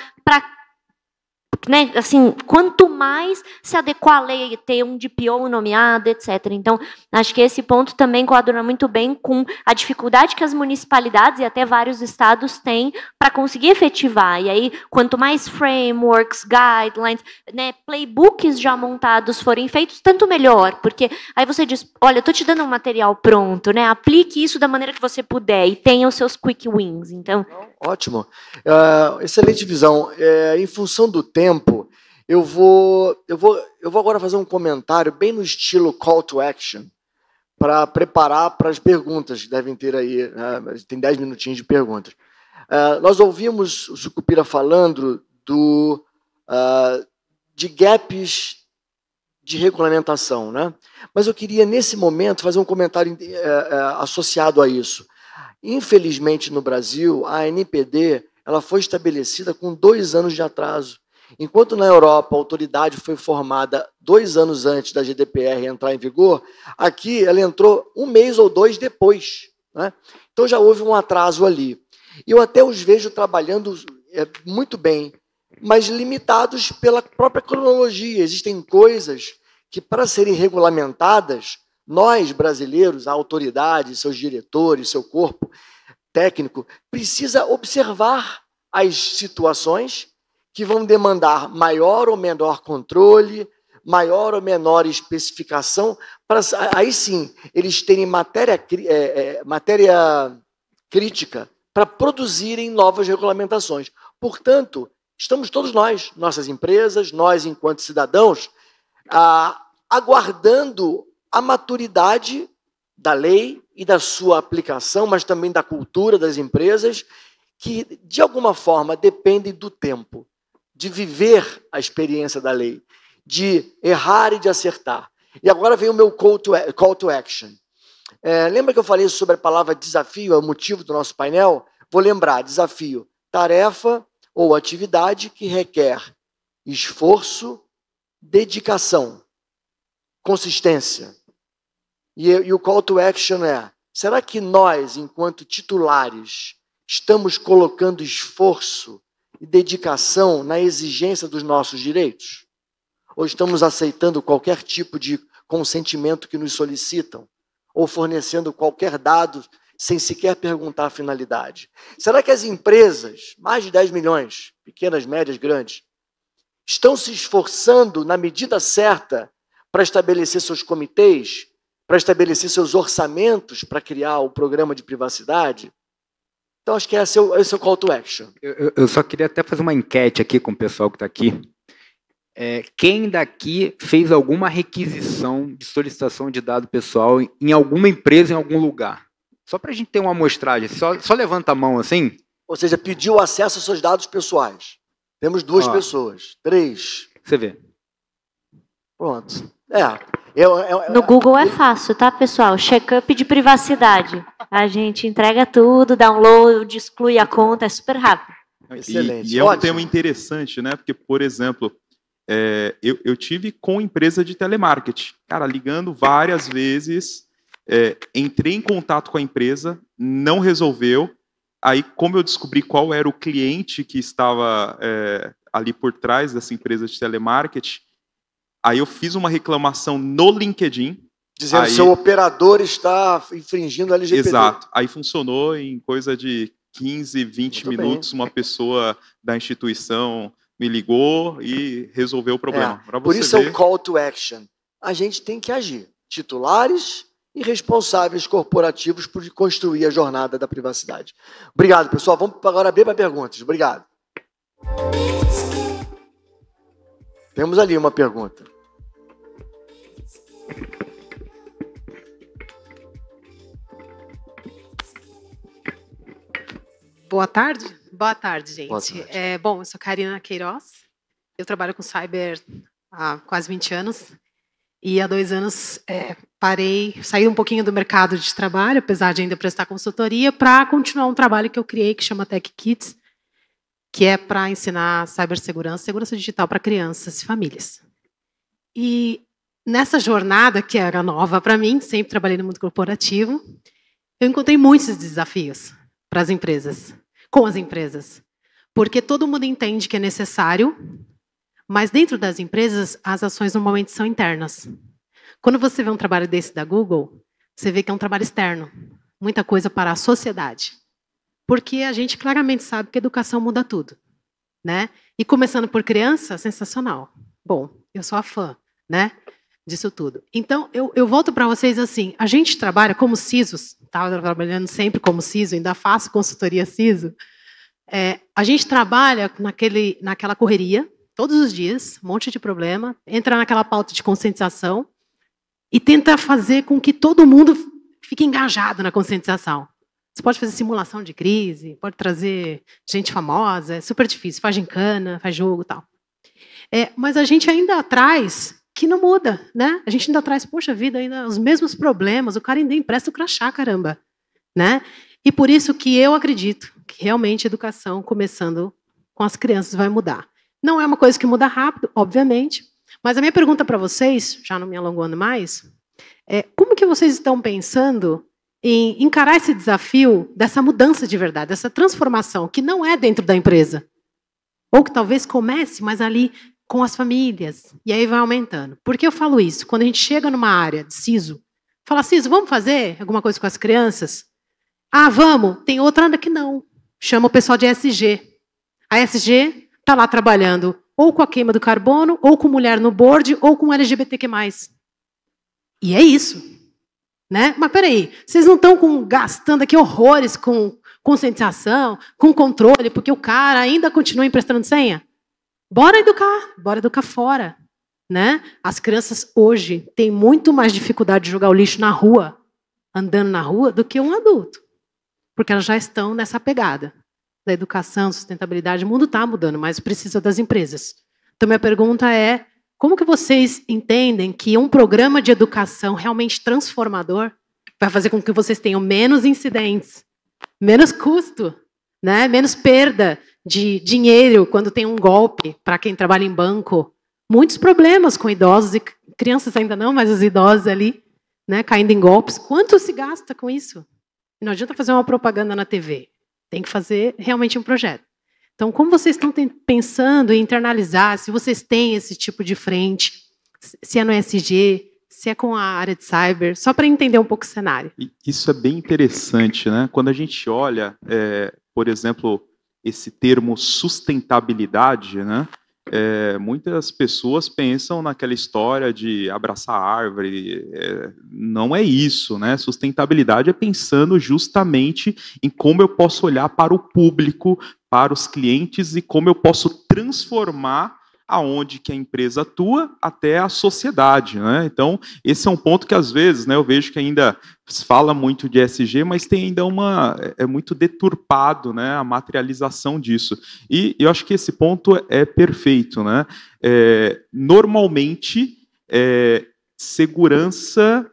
né, assim, quanto mais se adequar à lei, ter um DPO nomeado, etc. Então, acho que esse ponto também coaduna muito bem com a dificuldade que as municipalidades e até vários estados têm para conseguir efetivar. E aí, quanto mais frameworks, guidelines, né, playbooks já montados forem feitos, tanto melhor, porque aí você diz, olha, eu estou te dando um material pronto, né, aplique isso da maneira que você puder e tenha os seus quick wins. Então, ótimo. Excelente visão. Em função do tempo, eu vou agora fazer um comentário bem no estilo call to action, para preparar para as perguntas que devem ter aí. Tem 10 minutinhos de perguntas. Nós ouvimos o Sucupira falando de gaps de regulamentação, né? Mas eu queria, nesse momento, fazer um comentário associado a isso. Infelizmente, no Brasil, a ANPD ela foi estabelecida com 2 anos de atraso. Enquanto na Europa a autoridade foi formada 2 anos antes da GDPR entrar em vigor, aqui ela entrou 1 mês ou 2 depois, né? Então já houve um atraso ali. Eu até os vejo trabalhando muito bem, mas limitados pela própria cronologia. Existem coisas que, para serem regulamentadas, nós, brasileiros, a autoridade, seus diretores, seu corpo técnico, precisa observar as situações que vão demandar maior ou menor controle, maior ou menor especificação, para aí sim eles terem matéria crítica para produzirem novas regulamentações. Portanto, estamos todos nós, nossas empresas, nós enquanto cidadãos, aguardando a maturidade da lei e da sua aplicação, mas também da cultura das empresas, que, de alguma forma, dependem do tempo, de viver a experiência da lei, de errar e de acertar. E agora vem o meu call to action. Lembra que eu falei sobre a palavra desafio, é o motivo do nosso painel? Vou lembrar, desafio, tarefa ou atividade que requer esforço, dedicação, consistência. E o call to action é, será que nós, enquanto titulares, estamos colocando esforço e dedicação na exigência dos nossos direitos? Ou estamos aceitando qualquer tipo de consentimento que nos solicitam? Ou fornecendo qualquer dado sem sequer perguntar a finalidade? Será que as empresas, mais de 10 milhões, pequenas, médias, grandes, estão se esforçando na medida certa para estabelecer seus comitês, para estabelecer seus orçamentos, para criar o programa de privacidade? Então, acho que esse é o call to action. Eu só queria até fazer uma enquete aqui com o pessoal que está aqui. Quem daqui fez alguma requisição de solicitação de dado pessoal em alguma empresa, em algum lugar? Só para a gente ter uma amostragem. Só levanta a mão assim. Ou seja, pediu acesso aos seus dados pessoais. Temos 2 pessoas. 3. Você vê. Pronto. No Google é fácil, tá, pessoal? Check-up de privacidade. A gente entrega tudo, download, exclui a conta, é super rápido. Excelente. E é um tema interessante, né? Porque, por exemplo, eu tive com empresa de telemarketing. Cara, ligando várias vezes, entrei em contato com a empresa, não resolveu. Aí, como eu descobri qual era o cliente que estava ali por trás dessa empresa de telemarketing, aí eu fiz uma reclamação no LinkedIn. Dizendo que seu operador está infringindo a LGPD. Exato. Aí funcionou em coisa de 15, 20 Muito minutos, bem. uma pessoa da instituição me ligou e resolveu o problema. Por isso é o call to action. A gente tem que agir. Titulares e responsáveis corporativos por construir a jornada da privacidade. Obrigado, pessoal. Vamos agora abrir para perguntas. Obrigado. Temos ali uma pergunta. Boa tarde. Boa tarde, gente. Boa tarde. Bom, eu sou Karina Queiroz. Eu trabalho com cyber há quase 20 anos. E há 2 anos parei, saí um pouquinho do mercado de trabalho, apesar de ainda prestar consultoria, para continuar um trabalho que eu criei que chama Tech Kids, que é para ensinar cibersegurança, segurança digital para crianças e famílias. E nessa jornada, que era nova para mim, sempre trabalhei no mundo corporativo, eu encontrei muitos desafios para as empresas, com as empresas. Porque todo mundo entende que é necessário, mas dentro das empresas, as ações normalmente são internas. Quando você vê um trabalho desse da Google, você vê que é um trabalho externo. Muita coisa para a sociedade. Porque a gente claramente sabe que a educação muda tudo, né? E começando por criança, sensacional. Bom, eu sou a fã, né, disso tudo. Então, eu volto para vocês assim, a gente trabalha como CISOs, estava trabalhando sempre como CISO, ainda faço consultoria CISO, a gente trabalha naquela correria, todos os dias, um monte de problema, entra naquela pauta de conscientização e tenta fazer com que todo mundo fique engajado na conscientização. Você pode fazer simulação de crise, pode trazer gente famosa, é super difícil, faz gincana, faz jogo e tal. Mas a gente ainda traz que não muda, né? A gente ainda traz, poxa vida, ainda os mesmos problemas, o cara ainda empresta o crachá, caramba, né? E por isso que eu acredito que realmente a educação, começando com as crianças, vai mudar. Não é uma coisa que muda rápido, obviamente, mas a minha pergunta para vocês, já não me alongando mais, como que vocês estão pensando em encarar esse desafio dessa mudança de verdade, dessa transformação, que não é dentro da empresa, ou que talvez comece, mas ali com as famílias, e aí vai aumentando. Por que eu falo isso? Quando a gente chega numa área de CISO, fala, CISO, vamos fazer alguma coisa com as crianças? Ah, vamos. Tem outra área que não. Chama o pessoal de ESG. A ESG está lá trabalhando ou com a queima do carbono, ou com mulher no board, ou com LGBTQ+. E é isso. Né? Mas peraí, vocês não estão gastando aqui horrores com conscientização, com controle, porque o cara ainda continua emprestando senha? Bora educar fora. Né? As crianças hoje têm muito mais dificuldade de jogar o lixo na rua, andando na rua, do que um adulto. Porque elas já estão nessa pegada da educação, sustentabilidade. O mundo está mudando, mas precisa das empresas. Então, minha pergunta é, como que vocês entendem que um programa de educação realmente transformador vai fazer com que vocês tenham menos incidentes, menos custo, né? Menos perda de dinheiro quando tem um golpe para quem trabalha em banco? Muitos problemas com idosos, e crianças ainda não, mas os idosos ali, né, caindo em golpes. Quanto se gasta com isso? E não adianta fazer uma propaganda na TV. Tem que fazer realmente um projeto. Então, como vocês estão pensando em internalizar, se vocês têm esse tipo de frente, se é no ESG, se é com a área de cyber, só para entender um pouco o cenário. Isso é bem interessante, né? Quando a gente olha, por exemplo, esse termo sustentabilidade, né? Muitas pessoas pensam naquela história de abraçar a árvore. Não é isso, né? Sustentabilidade é pensando justamente em como eu posso olhar para o público, para os clientes e como eu posso transformar aonde que a empresa atua até a sociedade, né? Então, esse é um ponto que às vezes, né, eu vejo que ainda se fala muito de ESG, mas tem ainda é muito deturpado, né, a materialização disso. E eu acho que esse ponto é perfeito, né? Normalmente, segurança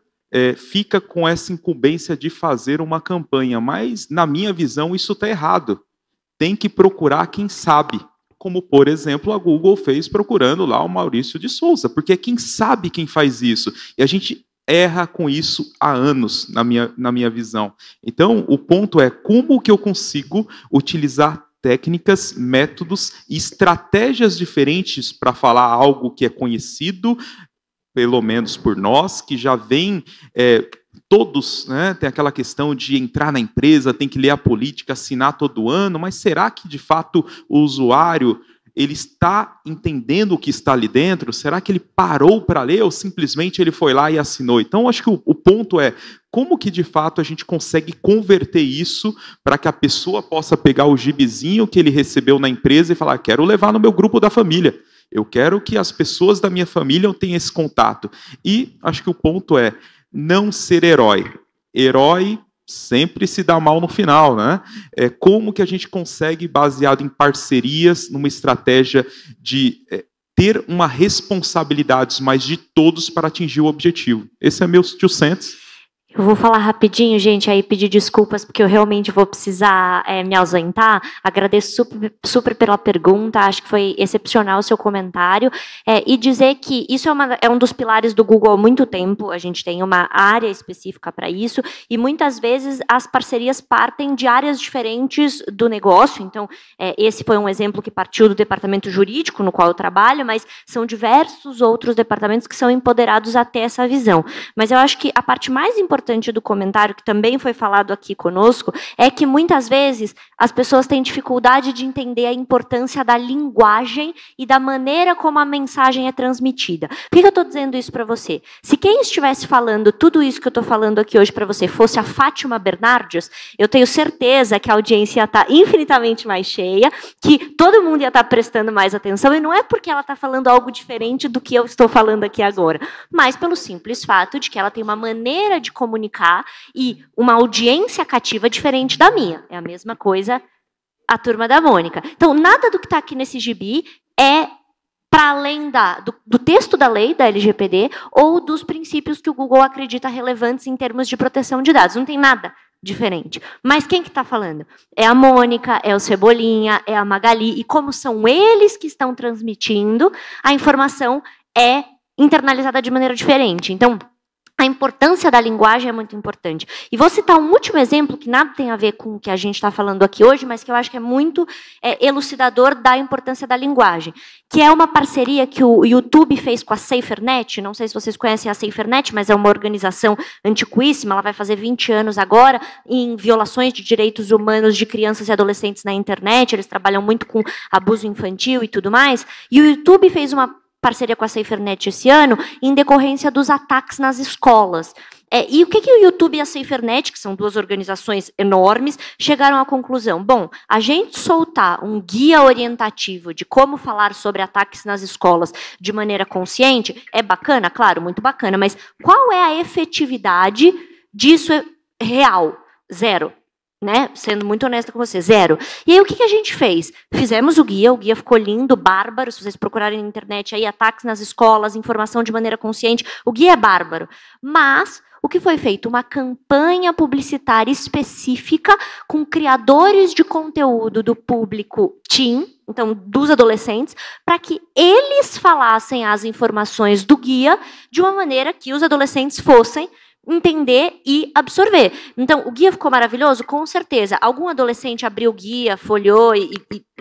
fica com essa incumbência de fazer uma campanha, mas na minha visão isso está errado. Tem que procurar quem sabe. Como, por exemplo, a Google fez procurando lá o Maurício de Souza, porque é quem sabe quem faz isso. E a gente erra com isso há anos, na minha visão. Então, o ponto é como que eu consigo utilizar técnicas, métodos e estratégias diferentes para falar algo que é conhecido, pelo menos por nós, que já vem... Todos, né, tem aquela questão de entrar na empresa, tem que ler a política, assinar todo ano, mas será que, de fato, o usuário ele está entendendo o que está ali dentro? Será que ele parou para ler ou simplesmente ele foi lá e assinou? Então, acho que o ponto é como que, de fato, a gente consegue converter isso para que a pessoa possa pegar o gibizinho que ele recebeu na empresa e falar, quero levar no meu grupo da família. Eu quero que as pessoas da minha família tenham esse contato. E acho que o ponto é não ser herói. Herói sempre se dá mal no final, né? Como que a gente consegue, baseado em parcerias, numa estratégia de ter uma responsabilidade mais de todos para atingir o objetivo. Esse é meu 2 cents. Eu vou falar rapidinho, gente, aí pedir desculpas, porque eu realmente vou precisar me ausentar. Agradeço super pela pergunta, acho que foi excepcional o seu comentário. E dizer que isso é um dos pilares do Google há muito tempo, a gente tem uma área específica para isso, e muitas vezes as parcerias partem de áreas diferentes do negócio. Então, esse foi um exemplo que partiu do departamento jurídico, no qual eu trabalho, mas são diversos outros departamentos que são empoderados a ter essa visão. Mas eu acho que a parte mais importante do comentário, que também foi falado aqui conosco, é que muitas vezes as pessoas têm dificuldade de entender a importância da linguagem e da maneira como a mensagem é transmitida. Por que eu estou dizendo isso para você? Se quem estivesse falando tudo isso que eu estou falando aqui hoje para você fosse a Fátima Bernardes, eu tenho certeza que a audiência ia estar infinitamente mais cheia, que todo mundo ia estar prestando mais atenção, e não é porque ela está falando algo diferente do que eu estou falando aqui agora, mas pelo simples fato de que ela tem uma maneira de comunicar e uma audiência cativa diferente da minha. É a mesma coisa a turma da Mônica. Então, nada do que está aqui nesse gibi é para além do texto da lei, da LGPD, ou dos princípios que o Google acredita relevantes em termos de proteção de dados. Não tem nada diferente. Mas quem que está falando? É a Mônica, é o Cebolinha, é a Magali, e como são eles que estão transmitindo, a informação é internalizada de maneira diferente. Então, a importância da linguagem é muito importante. E vou citar um último exemplo, que nada tem a ver com o que a gente está falando aqui hoje, mas que eu acho que é muito elucidador da importância da linguagem, que é uma parceria que o YouTube fez com a SaferNet. Não sei se vocês conhecem a SaferNet, mas é uma organização antiquíssima, ela vai fazer 20 anos agora, em violações de direitos humanos de crianças e adolescentes na internet. Eles trabalham muito com abuso infantil e tudo mais. E o YouTube fez uma parceria com a SaferNet esse ano, em decorrência dos ataques nas escolas. E o que o YouTube e a SaferNet, que são 2 organizações enormes, chegaram à conclusão? Bom, a gente soltar um guia orientativo de como falar sobre ataques nas escolas de maneira consciente é bacana? Claro, muito bacana, mas qual é a efetividade disso real? 0. Né? Sendo muito honesta com você, 0. E aí o que a gente fez? Fizemos o guia ficou lindo, bárbaro, se vocês procurarem na internet aí, ataques nas escolas, informação de maneira consciente, o guia é bárbaro. Mas o que foi feito? Uma campanha publicitária específica com criadores de conteúdo do público teen, então dos adolescentes, para que eles falassem as informações do guia de uma maneira que os adolescentes fossem entender e absorver. Então, o guia ficou maravilhoso? Com certeza. Algum adolescente abriu o guia, folheou e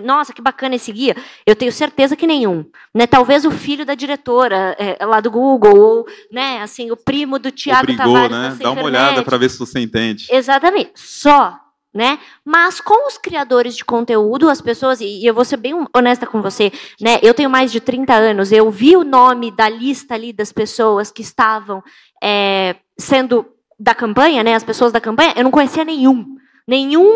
nossa, que bacana esse guia? Eu tenho certeza que nenhum. Né? Talvez o filho da diretora lá do Google, ou né, assim, o primo do Tiago Tavares, né? Dá uma olhada para ver se você entende. Exatamente. Só. Né? Mas com os criadores de conteúdo, as pessoas, e eu vou ser bem honesta com você, né? Eu tenho mais de 30 anos, eu vi o nome da lista ali das pessoas que estavam sendo da campanha, né? As pessoas da campanha, eu não conhecia nenhum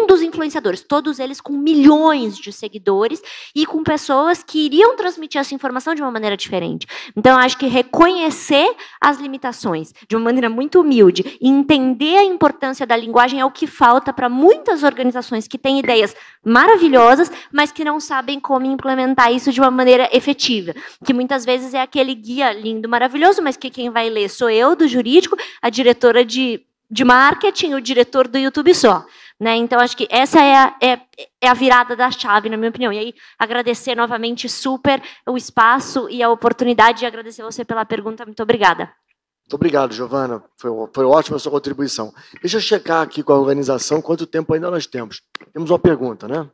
dos influenciadores, todos eles com milhões de seguidores e com pessoas que iriam transmitir essa informação de uma maneira diferente. Então, eu acho que reconhecer as limitações de uma maneira muito humilde e entender a importância da linguagem é o que falta para muitas organizações que têm ideias maravilhosas, mas que não sabem como implementar isso de uma maneira efetiva. Que muitas vezes é aquele guia lindo, maravilhoso, mas que quem vai ler sou eu, do jurídico, a diretora de marketing, o diretor do YouTube só. Né? Então, acho que essa é a virada da chave, na minha opinião. E aí, agradecer novamente super o espaço e a oportunidade, e agradecer você pela pergunta. Muito obrigada. Muito obrigado, Giovana. Foi ótima a sua contribuição. Deixa eu checar aqui com a organização quanto tempo ainda nós temos. Temos uma pergunta, né?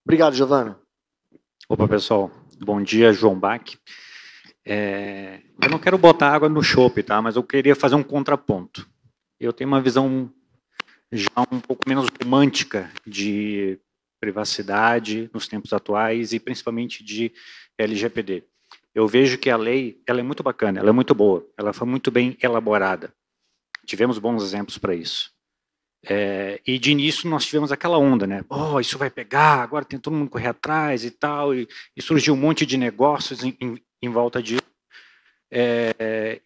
Obrigado, Giovana. Opa, pessoal. Bom dia, João Bach. Eu não quero botar água no chope, tá? Mas eu queria fazer um contraponto. Eu tenho uma visão já um pouco menos romântica de privacidade nos tempos atuais e principalmente de LGPD. Eu vejo que a lei ela é muito bacana, ela é muito boa, ela foi muito bem elaborada. Tivemos bons exemplos para isso. E de início nós tivemos aquela onda, né? Oh, isso vai pegar, agora tem todo mundo correr atrás e tal, e surgiu um monte de negócios em volta disso.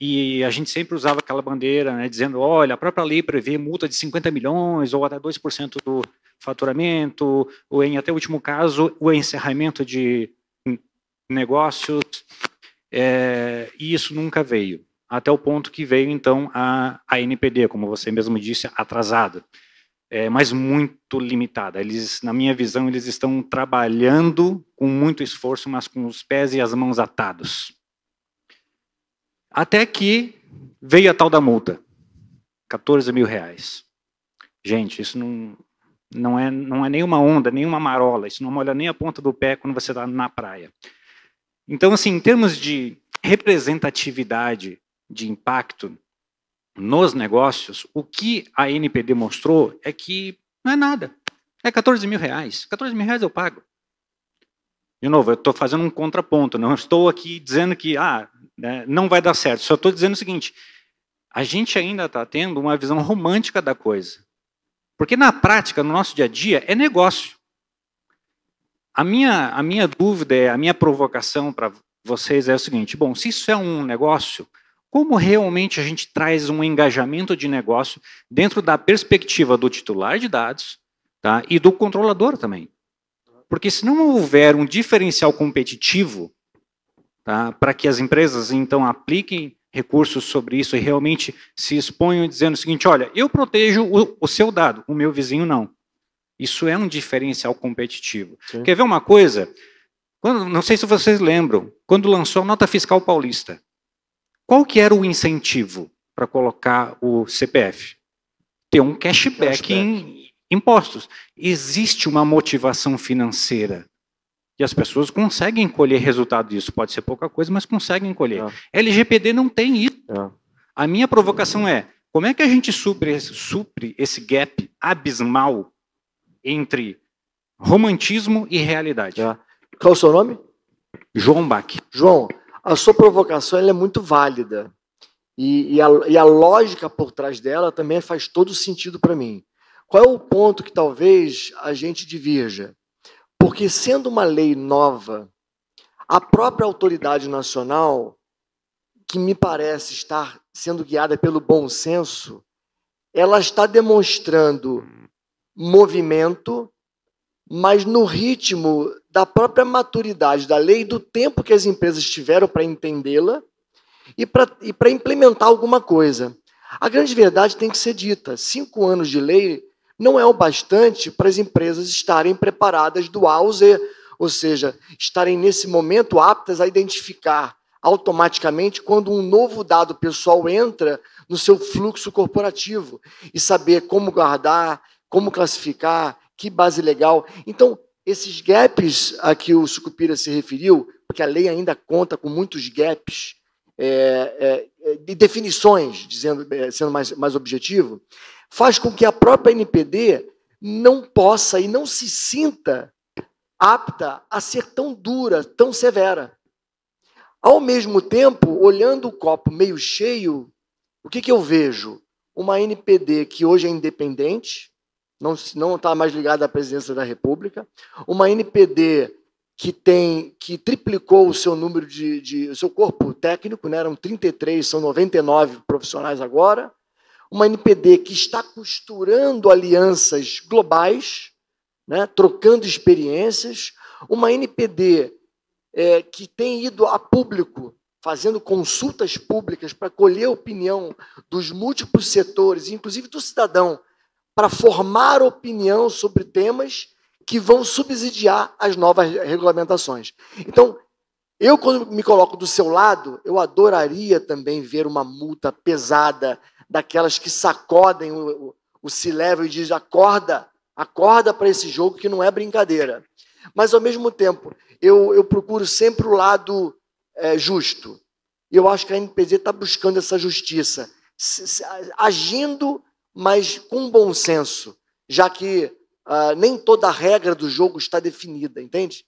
E a gente sempre usava aquela bandeira, né, dizendo, olha, a própria lei prevê multa de 50 milhões ou até 2% do faturamento, ou em até o último caso, o encerramento de negócios, e isso nunca veio. Até o ponto que veio, então, a NPD, como você mesmo disse, atrasada, mas muito limitada. Eles, na minha visão, eles estão trabalhando com muito esforço, mas com os pés e as mãos atados. Até que veio a tal da multa, 14 mil reais. Gente, isso não é nenhuma onda, nenhuma marola, isso não molha nem a ponta do pé quando você está na praia. Então, assim, em termos de representatividade, de impacto nos negócios, o que a NPD mostrou é que não é nada. É 14 mil reais. 14 mil reais eu pago. De novo, eu estou fazendo um contraponto, não estou aqui dizendo que não vai dar certo, só estou dizendo o seguinte, a gente ainda está tendo uma visão romântica da coisa. Porque na prática, no nosso dia a dia, é negócio. A minha dúvida, a minha provocação para vocês é o seguinte, bom, se isso é um negócio, como realmente a gente traz um engajamento de negócio dentro da perspectiva do titular de dados, tá, e do controlador também? Porque se não houver um diferencial competitivo, tá, para que as empresas, então, apliquem recursos sobre isso e realmente se exponham dizendo o seguinte, olha, eu protejo o seu dado, o meu vizinho não. Isso é um diferencial competitivo. Sim. Quer ver uma coisa? Não sei se vocês lembram, quando lançou a Nota Fiscal Paulista, qual que era o incentivo para colocar o CPF? Ter um cashback em impostos. Existe uma motivação financeira. E as pessoas conseguem colher resultado disso. Pode ser pouca coisa, mas conseguem colher. LGPD não tem isso. A minha provocação é, como é que a gente supre esse gap abismal entre romantismo e realidade? Qual é o seu nome? João Bach. João, a sua provocação ela é muito válida. E a lógica por trás dela também faz todo sentido para mim. Qual é o ponto que talvez a gente divirja? Porque, sendo uma lei nova, a própria autoridade nacional, que me parece estar sendo guiada pelo bom senso, ela está demonstrando movimento, mas no ritmo da própria maturidade da lei, do tempo que as empresas tiveram para entendê-la e para implementar alguma coisa. A grande verdade tem que ser dita, 5 anos de lei não é o bastante para as empresas estarem preparadas do A ao Z, ou seja, estarem nesse momento aptas a identificar automaticamente quando um novo dado pessoal entra no seu fluxo corporativo e saber como guardar, como classificar, que base legal. Então, esses gaps a que o Sucupira se referiu, porque a lei ainda conta com muitos gaps de definições, sendo mais objetivo, faz com que a própria NPD não possa e não se sinta apta a ser tão dura, tão severa. Ao mesmo tempo, olhando o copo meio cheio, o que eu vejo? Uma NPD que hoje é independente, não está mais ligada à presidência da República, uma NPD que triplicou o seu número o seu corpo técnico, né? Eram 33, são 99 profissionais agora, uma NPD que está costurando alianças globais, né, trocando experiências, uma NPD que tem ido a público, fazendo consultas públicas para colher a opinião dos múltiplos setores, inclusive do cidadão, para formar opinião sobre temas que vão subsidiar as novas regulamentações. Então, eu, quando me coloco do seu lado, eu adoraria também ver uma multa pesada daquelas que sacodem o C-Level e dizem, acorda para esse jogo que não é brincadeira. Mas, ao mesmo tempo, eu procuro sempre o lado justo. E eu acho que a NPD está buscando essa justiça, agindo, mas com bom senso, já que nem toda a regra do jogo está definida, entende?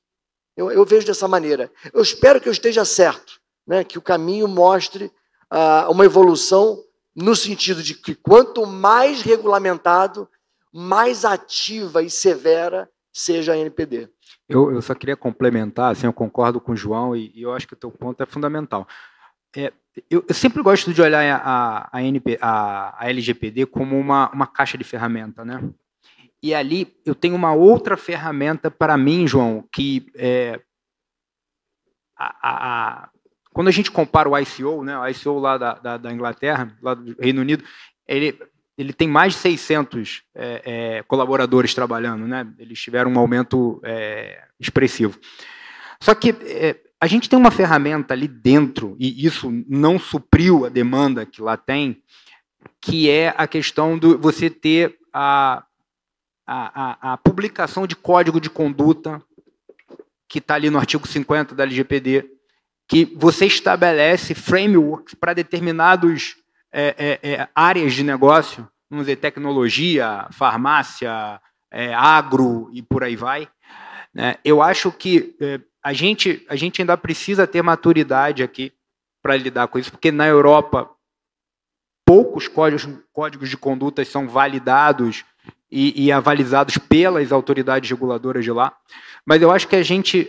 Eu vejo dessa maneira. Eu espero que eu esteja certo, né? Que o caminho mostre uma evolução no sentido de que quanto mais regulamentado, mais ativa e severa seja a NPD. Eu só queria complementar, assim, eu concordo com o João e eu acho que o teu ponto é fundamental. Eu sempre gosto de olhar a LGPD como uma caixa de ferramenta, né? E ali eu tenho uma outra ferramenta para mim, João, que quando a gente compara o ICO, né, o ICO lá da Inglaterra, lá do Reino Unido, ele tem mais de 600 colaboradores trabalhando, né? Eles tiveram um aumento expressivo. Só que a gente tem uma ferramenta ali dentro, e isso não supriu a demanda que lá tem, que é a questão de você ter a publicação de código de conduta, que está ali no artigo 50 da LGPD, que você estabelece frameworks para determinados áreas de negócio, vamos dizer, tecnologia, farmácia, agro e por aí vai. Eu acho que a gente ainda precisa ter maturidade aqui para lidar com isso, porque na Europa poucos códigos de conduta são validados e avalizados pelas autoridades reguladoras de lá. Mas eu acho que a gente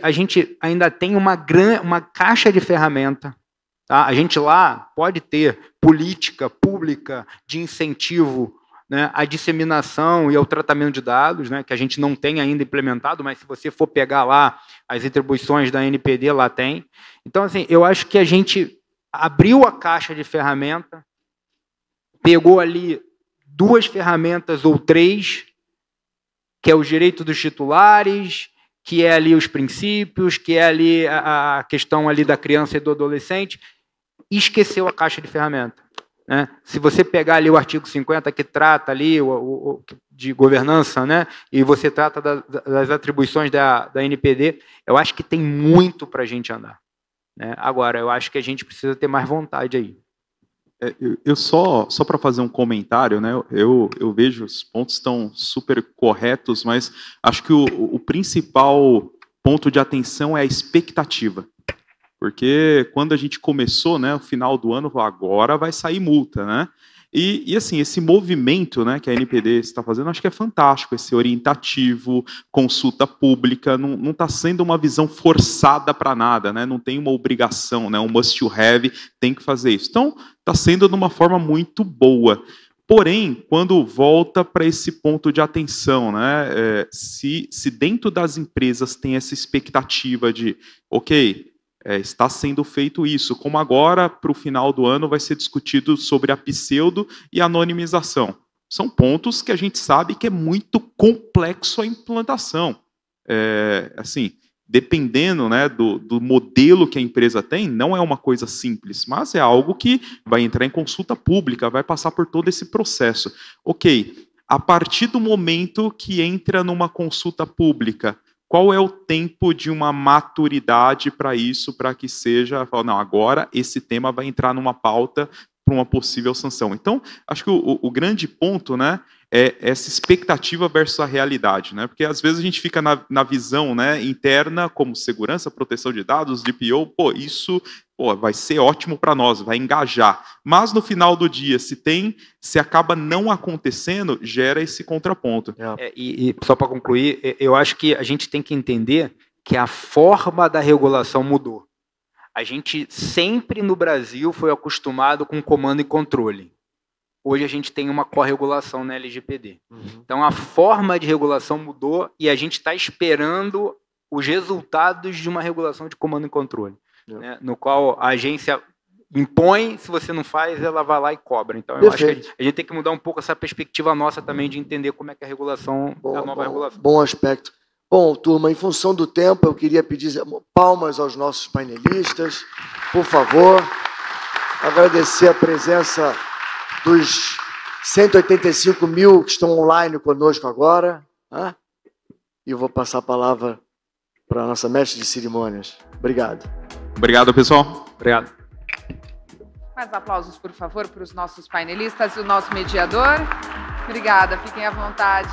ainda tem uma caixa de ferramenta. Tá? A gente lá pode ter política pública de incentivo, né, à disseminação e ao tratamento de dados, né, que a gente não tem ainda implementado, mas se você for pegar lá as atribuições da NPD, lá tem. Então, assim, eu acho que a gente abriu a caixa de ferramenta, pegou ali 2 ferramentas ou 3, que é o direito dos titulares, que é ali os princípios, que é ali a questão ali da criança e do adolescente, e esqueceu a caixa de ferramenta. Né? Se você pegar ali o artigo 50, que trata ali de governança, né? E você trata das atribuições da NPD, eu acho que tem muito para a gente andar. Né? Agora, eu acho que a gente precisa ter mais vontade aí. Eu só para fazer um comentário, né? Eu vejo os pontos estão super corretos, mas acho que o principal ponto de atenção é a expectativa. Porque quando a gente começou, né, no final do ano, agora vai sair multa, né? E assim, esse movimento, né, que a NPD está fazendo, acho que é fantástico, esse orientativo, consulta pública, não está sendo uma visão forçada para nada, né? Não tem uma obrigação, né, um must to have, tem que fazer isso. Então, está sendo de uma forma muito boa. Porém, quando volta para esse ponto de atenção, né, se dentro das empresas tem essa expectativa de, ok, está sendo feito isso, como agora, para o final do ano, vai ser discutido sobre a pseudo e anonimização. São pontos que a gente sabe que é muito complexo a implantação. Assim, dependendo, né, do modelo que a empresa tem, não é uma coisa simples, mas é algo que vai entrar em consulta pública, vai passar por todo esse processo. Ok, a partir do momento que entra numa consulta pública, qual é o tempo de uma maturidade para isso, para que seja, não, agora esse tema vai entrar numa pauta para uma possível sanção. Então, acho que o grande ponto, né, é essa expectativa versus a realidade, né? Porque às vezes a gente fica na visão, né, interna, como segurança, proteção de dados, DPO, isso vai ser ótimo para nós, vai engajar. Mas no final do dia, se acaba não acontecendo, gera esse contraponto. E só para concluir, eu acho que a gente tem que entender que a forma da regulação mudou. A gente sempre no Brasil foi acostumado com comando e controle. Hoje a gente tem uma corregulação na LGPD. Então a forma de regulação mudou e a gente está esperando os resultados de uma regulação de comando e controle, né, no qual a agência impõe, se você não faz, ela vai lá e cobra. Então eu acho que a gente tem que mudar um pouco essa perspectiva nossa também de entender como é que a regulação, a nova regulação. Bom aspecto. Bom, turma, em função do tempo, eu queria pedir palmas aos nossos painelistas, por favor. Agradecer a presença dos 185 mil que estão online conosco agora. E eu vou passar a palavra para a nossa mestre de cerimônias. Obrigado. Obrigado, pessoal. Obrigado. Mais aplausos, por favor, para os nossos painelistas e o nosso mediador. Obrigada, fiquem à vontade.